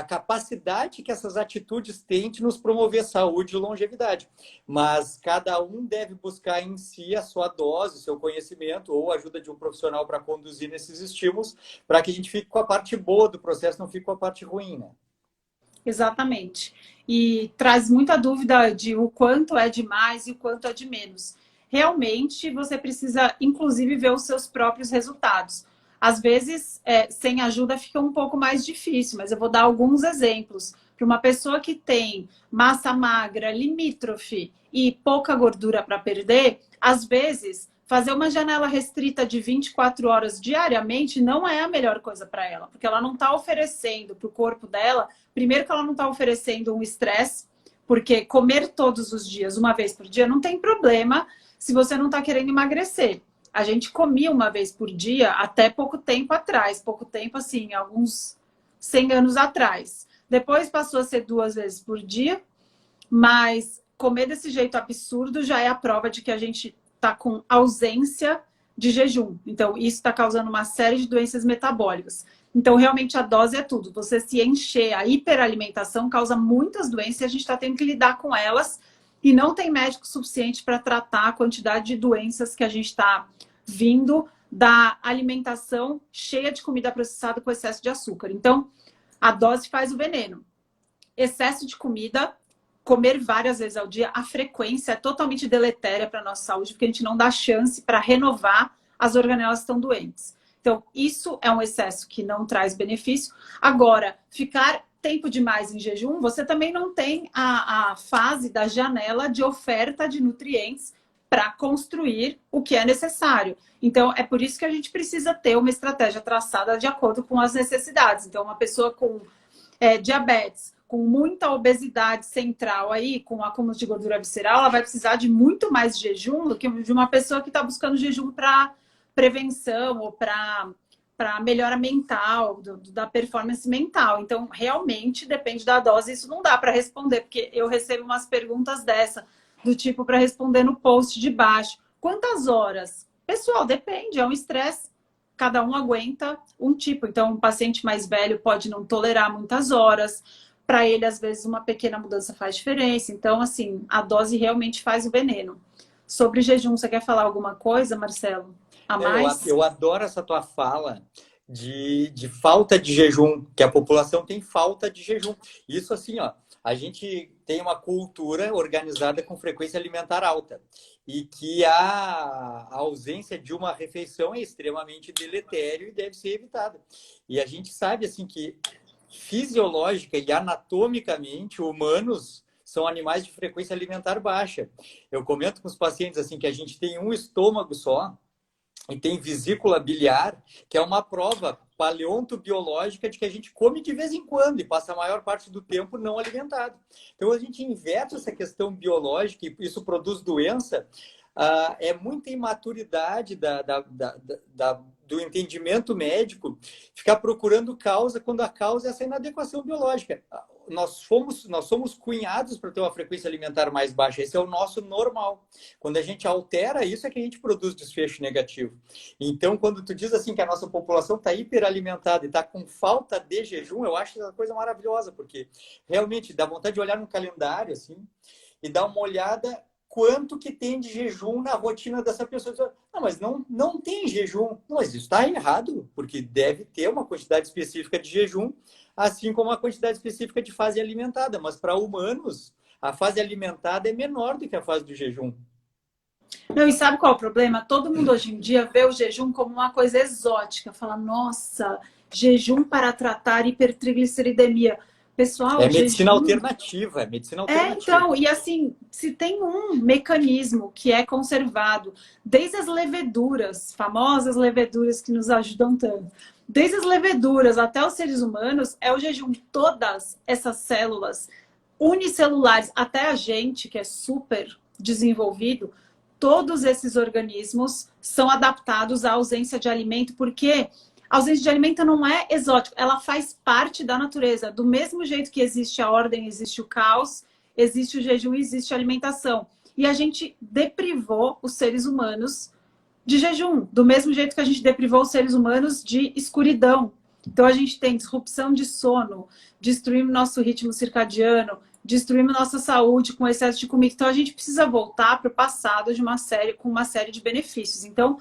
capacidade que essas atitudes têm de nos promover saúde e longevidade. Mas cada um deve buscar em si a sua dose, o seu conhecimento ou a ajuda de um profissional para conduzir nesses estímulos, para que a gente fique com a parte boa do processo, não fique com a parte ruim, né? Exatamente. E traz muita dúvida de o quanto é de mais e o quanto é de menos. Realmente, você precisa, inclusive, ver os seus próprios resultados. Às vezes, sem ajuda fica um pouco mais difícil, mas eu vou dar alguns exemplos. Para uma pessoa que tem massa magra, limítrofe e pouca gordura para perder, às vezes, fazer uma janela restrita de 24 horas diariamente não é a melhor coisa para ela, porque ela não está oferecendo para o corpo dela, primeiro que ela não está oferecendo um estresse, porque comer todos os dias, uma vez por dia, não tem problema se você não está querendo emagrecer. A gente comia uma vez por dia até pouco tempo atrás. Pouco tempo, assim, alguns 100 anos atrás. Depois passou a ser 2 vezes por dia, mas comer desse jeito absurdo já é a prova de que a gente está com ausência de jejum. Então, isso está causando uma série de doenças metabólicas. Então, realmente, a dose é tudo. Você se encher, a hiperalimentação causa muitas doenças e a gente está tendo que lidar com elas. E não tem médico suficiente para tratar a quantidade de doenças que a gente está vindo da alimentação cheia de comida processada com excesso de açúcar. Então, a dose faz o veneno. Excesso de comida comer várias vezes ao dia, a frequência é totalmente deletéria para a nossa saúde, porque a gente não dá chance para renovar as organelas que estão doentes. Então, isso é um excesso que não traz benefício. Agora, ficar tempo demais em jejum, você também não tem a fase da janela de oferta de nutrientes para construir o que é necessário. Então, é por isso que a gente precisa ter uma estratégia traçada de acordo com as necessidades. Então, uma pessoa com diabetes, com muita obesidade central aí, com acúmulo de gordura visceral, ela vai precisar de muito mais jejum do que de uma pessoa que está buscando jejum para prevenção ou para melhora mental, da performance mental. Então, realmente depende da dose. Isso não dá para responder, porque eu recebo umas perguntas dessa, do tipo para responder no post de baixo. Quantas horas? Pessoal, depende, é um estresse. Cada um aguenta um tipo. Então, um paciente mais velho pode não tolerar muitas horas. Para ele, às vezes, uma pequena mudança faz diferença. Então, assim, a dose realmente faz o veneno. Sobre jejum, você quer falar alguma coisa, Marcelo? A mais? Eu adoro essa tua fala de falta de jejum, que a população tem falta de jejum. Isso assim, ó, a gente tem uma cultura organizada com frequência alimentar alta e que a ausência de uma refeição é extremamente deletério e deve ser evitada. E a gente sabe assim que fisiológica e anatomicamente humanos são animais de frequência alimentar baixa. Eu comento com os pacientes assim que a gente tem um estômago só e tem vesícula biliar, que é uma prova paleontobiológica de que a gente come de vez em quando e passa a maior parte do tempo não alimentado. Então, a gente inverte essa questão biológica e isso produz doença. É muita imaturidade do entendimento médico ficar procurando causa quando a causa é essa inadequação biológica. Nós somos cunhados para ter uma frequência alimentar mais baixa. Esse é o nosso normal. Quando a gente altera isso, é que a gente produz desfecho negativo. Então, quando tu diz assim que a nossa população está hiperalimentada e está com falta de jejum, eu acho uma coisa maravilhosa, porque realmente dá vontade de olhar no calendário assim, e dar uma olhada quanto que tem de jejum na rotina dessa pessoa. Não, mas não tem jejum. Não, mas isso está errado, porque deve ter uma quantidade específica de jejum, assim como uma quantidade específica de fase alimentada. Mas para humanos, a fase alimentada é menor do que a fase do jejum. Não, e sabe qual é o problema? Todo mundo hoje em dia vê o jejum como uma coisa exótica. Fala, nossa, jejum para tratar hipertrigliceridemia. Pessoal, é medicina jejum... alternativa, é medicina alternativa. Então, e assim, se tem um mecanismo que é conservado, desde as leveduras, famosas leveduras que nos ajudam tanto, desde as leveduras até os seres humanos, é o jejum. Todas essas células unicelulares, até a gente, que é super desenvolvido, todos esses organismos são adaptados à ausência de alimento, porque a ausência de alimento não é exótica, ela faz parte da natureza. Do mesmo jeito que existe a ordem, existe o caos, existe o jejum, existe a alimentação. E a gente deprivou os seres humanos de jejum, do mesmo jeito que a gente deprivou os seres humanos de escuridão. Então a gente tem disrupção de sono, destruímos nosso ritmo circadiano, destruímos nossa saúde com excesso de comida. Então a gente precisa voltar para o passado com uma série de benefícios. Então,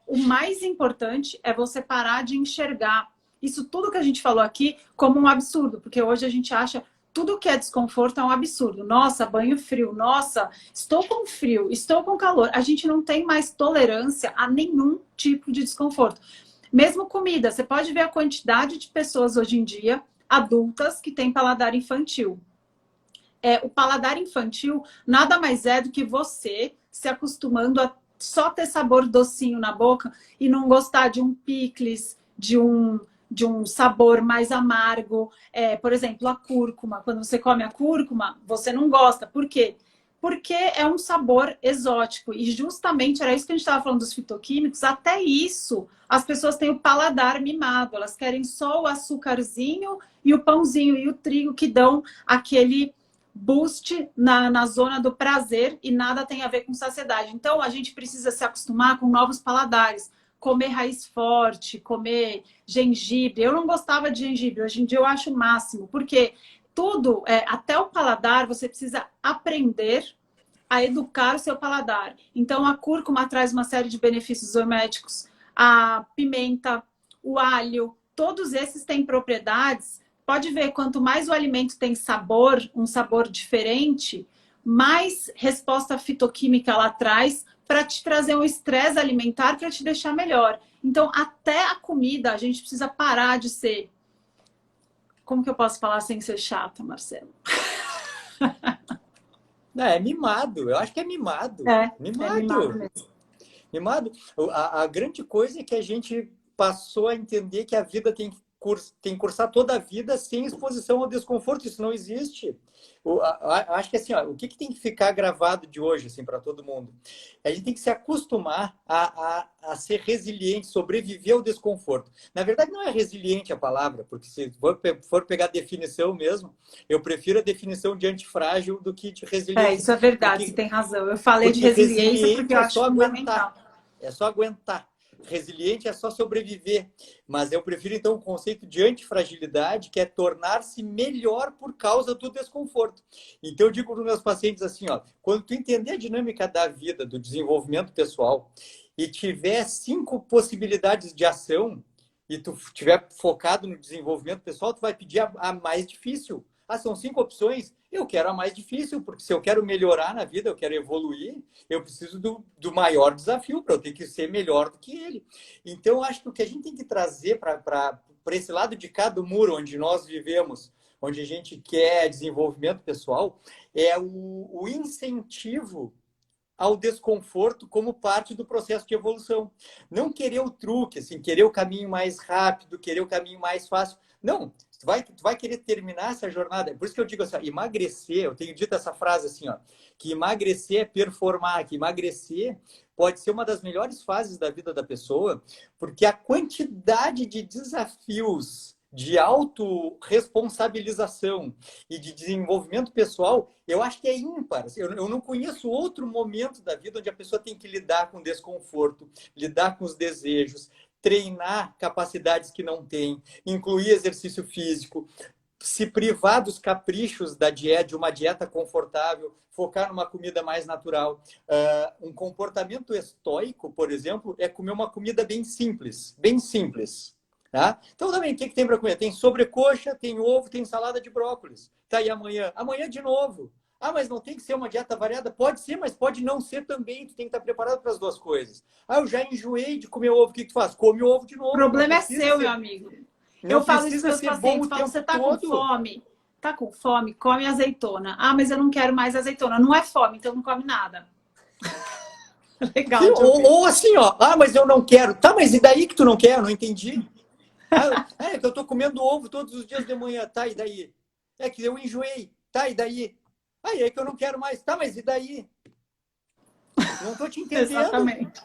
o mais importante é você parar de enxergar isso tudo que a gente falou aqui como um absurdo, porque hoje a gente acha tudo que é desconforto é um absurdo. Nossa, banho frio, nossa, estou com frio, estou com calor. A gente não tem mais tolerância a nenhum tipo de desconforto. Mesmo comida, você pode ver a quantidade de pessoas hoje em dia, adultas, que têm paladar infantil. O paladar infantil nada mais é do que você se acostumando a só ter sabor docinho na boca e não gostar de um picles, de um sabor mais amargo. Por exemplo, a cúrcuma. Quando você come a cúrcuma, você não gosta. Por quê? Porque é um sabor exótico. E justamente era isso que a gente estava falando dos fitoquímicos. Até isso, as pessoas têm o paladar mimado. Elas querem só o açúcarzinho e o pãozinho e o trigo que dão aquele boost na zona do prazer e nada tem a ver com saciedade. Então, a gente precisa se acostumar com novos paladares. Comer raiz forte, comer gengibre. Eu não gostava de gengibre, hoje em dia eu acho o máximo. Porque tudo, até o paladar, você precisa aprender a educar o seu paladar. Então, a cúrcuma traz uma série de benefícios horméticos. A pimenta, o alho, todos esses têm propriedades pode ver, quanto mais o alimento tem sabor, um sabor diferente, mais resposta fitoquímica ela traz para te trazer um estresse alimentar para te deixar melhor. Então, até a comida, a gente precisa parar de ser... Como que eu posso falar sem ser chata, Marcelo? Não, é mimado. Eu acho que é mimado. É Mimado. mimado mesmo. Mimado. A grande coisa é que a gente passou a entender que a vida tem que cursar toda a vida sem exposição ao desconforto. Isso não existe. Acho que assim, ó, o que tem que ficar gravado de hoje assim, para todo mundo? A gente tem que se acostumar a ser resiliente, sobreviver ao desconforto. Na verdade, não é resiliente a palavra, porque se for pegar a definição mesmo, eu prefiro a definição de antifrágil do que de resiliência. Isso é verdade, você tem razão. Eu falei de resiliência porque eu acho fundamental. É só aguentar. Resiliente é só sobreviver. Mas eu prefiro, então, o conceito de antifragilidade, que é tornar-se melhor por causa do desconforto. Então, eu digo para os meus pacientes assim, ó, quando tu entender a dinâmica da vida, do desenvolvimento pessoal, e tiver 5 possibilidades de ação, e tu estiver focado no desenvolvimento pessoal, tu vai pedir a mais difícil. Ah, são 5 opções. Eu quero a mais difícil, porque se eu quero melhorar na vida, eu quero evoluir, eu preciso do maior desafio, para eu ter que ser melhor do que ele. Então, eu acho que o que a gente tem que trazer para esse lado de cada muro onde nós vivemos, onde a gente quer desenvolvimento pessoal, é o incentivo ao desconforto como parte do processo de evolução. Não querer o truque, assim, querer o caminho mais rápido, querer o caminho mais fácil. Não, tu vai querer terminar essa jornada. Por isso que eu digo assim, emagrecer, eu tenho dito essa frase assim, ó, que emagrecer é performar, que emagrecer pode ser uma das melhores fases da vida da pessoa, porque a quantidade de desafios de autorresponsabilização e de desenvolvimento pessoal, eu acho que é ímpar. Eu não conheço outro momento da vida onde a pessoa tem que lidar com desconforto, lidar com os desejos, treinar capacidades que não tem, incluir exercício físico, se privar dos caprichos da dieta, de uma dieta confortável, focar numa comida mais natural. Um comportamento estoico, por exemplo, é comer uma comida bem simples, bem simples. Tá? Então, também, o que tem para comer? Tem sobrecoxa, tem ovo, tem salada de brócolis. Tá, e amanhã? Amanhã de novo. Ah, mas não tem que ser uma dieta variada? Pode ser, mas pode não ser também. Tu tem que estar preparado para as duas coisas. Ah, eu já enjoei de comer ovo. O que tu faz? Come o ovo de novo. O problema é seu, meu amigo. Eu falo isso para os pacientes. Falo, você tá com fome? Tá com fome? Come azeitona. Ah, mas eu não quero mais azeitona. Não é fome, então não come nada. Legal. Sim, ou assim, ó. Ah, mas eu não quero. Tá, mas e daí que tu não quer? Eu não entendi. É que eu tô comendo ovo todos os dias de manhã. Tá, e daí? É que eu enjoei. Tá, e daí? Ah, é que eu não quero mais. Tá, mas e daí? Não tô te entendendo. Exatamente.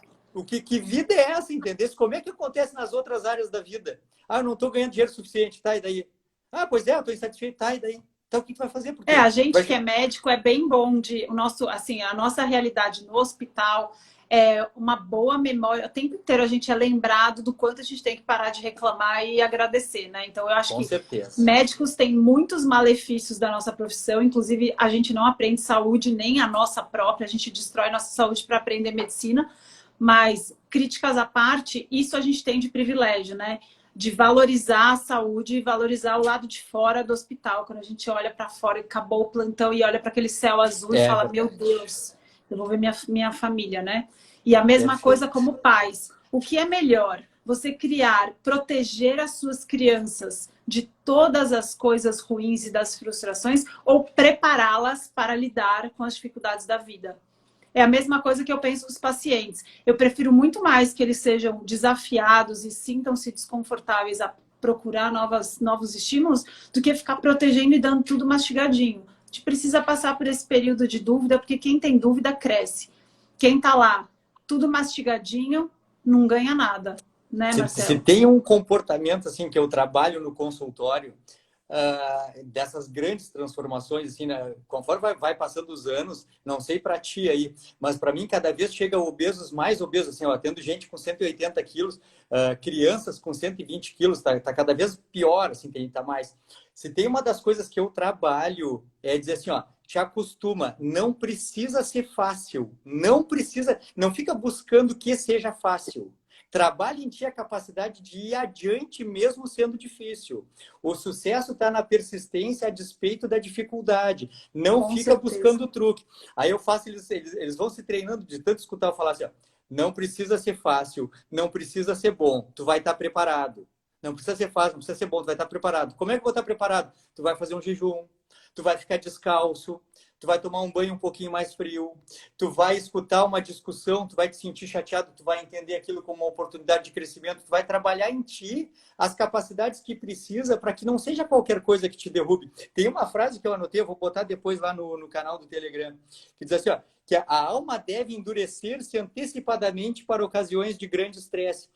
Que vida é essa, entendeu? Como é que acontece nas outras áreas da vida? Ah, eu não tô ganhando dinheiro suficiente. Tá, e daí? Ah, pois é, eu tô insatisfeito. Tá, e daí? Então, o que tu vai fazer? Porque a gente que é médico é bem bom de... a nossa realidade no hospital... É uma boa memória, o tempo inteiro a gente é lembrado do quanto a gente tem que parar de reclamar e agradecer, né? Então eu acho Com que certeza. Médicos têm muitos malefícios da nossa profissão, inclusive a gente não aprende saúde nem a nossa própria, a gente destrói nossa saúde para aprender medicina, mas críticas à parte, isso a gente tem de privilégio, né? De valorizar a saúde e valorizar o lado de fora do hospital, quando a gente olha para fora e acabou o plantão e olha para aquele céu azul e fala, meu Deus, eu vou ver minha família, né? E a mesma coisa como pais. O que é melhor? Você criar, proteger as suas crianças de todas as coisas ruins e das frustrações ou prepará-las para lidar com as dificuldades da vida? É a mesma coisa que eu penso com os pacientes. Eu prefiro muito mais que eles sejam desafiados e sintam-se desconfortáveis a procurar novos estímulos do que ficar protegendo e dando tudo mastigadinho. A gente precisa passar por esse período de dúvida, porque quem tem dúvida cresce. Quem tá lá, tudo mastigadinho, não ganha nada, né, Marcelo? Se tem um comportamento assim que eu trabalho no consultório, dessas grandes transformações, assim, né? Conforme vai passando os anos, não sei para ti aí, mas para mim cada vez chega obesos, mais obesos, assim, ó, tendo gente com 180 quilos, crianças com 120 quilos, tá cada vez pior, assim, tá mais. Se tem uma das coisas que eu trabalho, é dizer assim, ó, te acostuma, não precisa ser fácil, não fica buscando que seja fácil. Trabalhe em ti a capacidade de ir adiante mesmo sendo difícil. O sucesso está na persistência a despeito da dificuldade. Não Com fica certeza. buscando truque. Aí eu faço, eles vão se treinando de tanto escutar eu falar assim, ó, não precisa ser fácil, não precisa ser bom, tu vai estar preparado. Não precisa ser fácil, não precisa ser bom, tu vai estar preparado. Como é que eu vou estar preparado? Tu vai fazer um jejum, tu vai ficar descalço, tu vai tomar um banho um pouquinho mais frio, tu vai escutar uma discussão, tu vai te sentir chateado, tu vai entender aquilo como uma oportunidade de crescimento, tu vai trabalhar em ti as capacidades que precisa para que não seja qualquer coisa que te derrube. Tem uma frase que eu anotei, eu vou botar depois lá no canal do Telegram, que diz assim, ó, que a alma deve endurecer-se antecipadamente para ocasiões de grande estresse.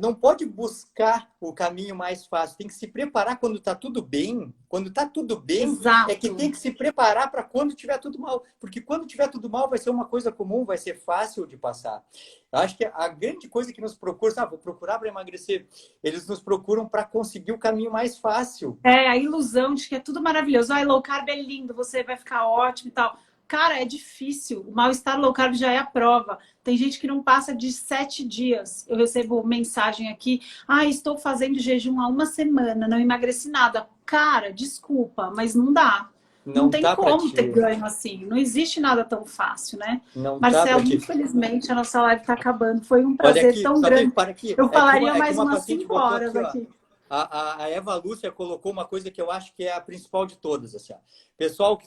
Não pode buscar o caminho mais fácil, tem que se preparar quando está tudo bem. Quando está tudo bem, Exato. é que tem que se preparar para quando tiver tudo mal. Porque quando tiver tudo mal, vai ser uma coisa comum, vai ser fácil de passar. Eu acho que a grande coisa que nos procura, vou procurar para emagrecer, eles nos procuram para conseguir o caminho mais fácil. É a ilusão de que é tudo maravilhoso. Ai, low carb é lindo, você vai ficar ótimo e tal. Cara, é difícil. O mal-estar low carb já é a prova. Tem gente que não passa de 7 dias. Eu recebo mensagem aqui. Ah, estou fazendo jejum há 1 semana, não emagreci nada. Cara, desculpa, mas não dá. Não tem como ter ganho assim. Não existe nada tão fácil, né? Não Marcelo, infelizmente, a nossa live está acabando. Foi um prazer aqui, tão grande. Eu falaria mais umas 5 horas aqui. A Eva Lúcia colocou uma coisa que eu acho que é a principal de todas. Assim, ó. Pessoal,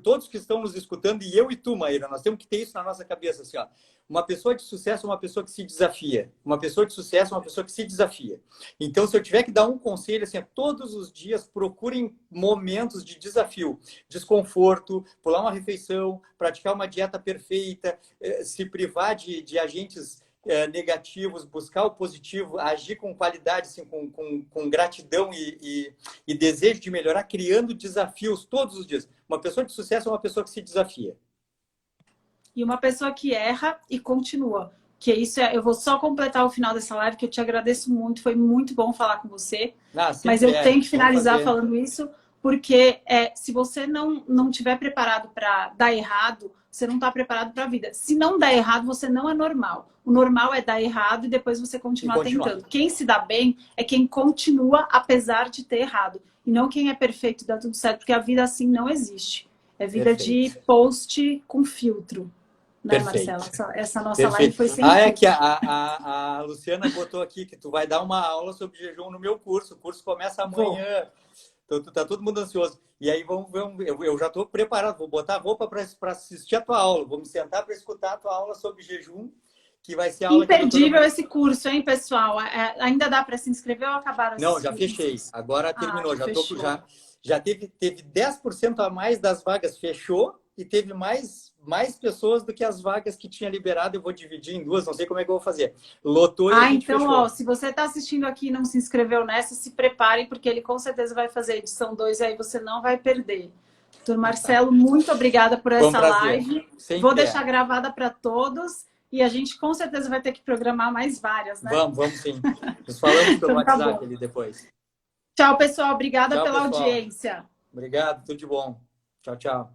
todos que estão nos escutando, e eu e tu, Maíra, nós temos que ter isso na nossa cabeça. Assim, ó. Uma pessoa de sucesso é uma pessoa que se desafia. Uma pessoa de sucesso é uma pessoa que se desafia. Então, se eu tiver que dar um conselho, assim, todos os dias procurem momentos de desafio. Desconforto, pular uma refeição, praticar uma dieta perfeita, se privar de agentes negativos, buscar o positivo, agir com qualidade, assim, com gratidão e desejo de melhorar, criando desafios todos os dias. Uma pessoa de sucesso é uma pessoa que se desafia. E uma pessoa que erra e continua. Que isso eu vou só completar o final dessa live, que eu te agradeço muito, foi muito bom falar com você. Mas eu tenho que finalizar falando isso, porque se você não estiver preparado para dar errado, você não está preparado para a vida. Se não der errado, você não é normal. O normal é dar errado e depois você continuar tentando. Quem se dá bem é quem continua apesar de ter errado. E não quem é perfeito e dá tudo certo, porque a vida assim não existe. É vida de post com filtro. Né, Marcelo? Essa nossa live foi sem é que a Luciana botou aqui que tu vai dar uma aula sobre jejum no meu curso. O curso começa amanhã. Tá todo mundo ansioso. E aí eu já estou preparado, vou botar a roupa para assistir a tua aula. Vou me sentar para escutar a tua aula sobre jejum, que vai ser a aula imperdível esse curso, hein, pessoal? Ainda dá para se inscrever ou acabaram? Não, já fechei. Agora terminou. Já teve 10% a mais das vagas fechou e teve mais pessoas do que as vagas que tinha liberado. Eu vou dividir em 2, não sei como é que eu vou fazer. Lotou e a gente então, fechou. Se você está assistindo aqui e não se inscreveu nessa, se prepare, porque ele com certeza vai fazer edição 2 e aí você não vai perder. Doutor Marcelo, muito obrigada por essa live. Vou deixar gravada para todos e a gente com certeza vai ter que programar mais várias, né? Vamos sim. Nos falamos pelo WhatsApp ali depois. Tchau, pessoal. Obrigada pela audiência. Obrigado, tudo de bom. Tchau, tchau.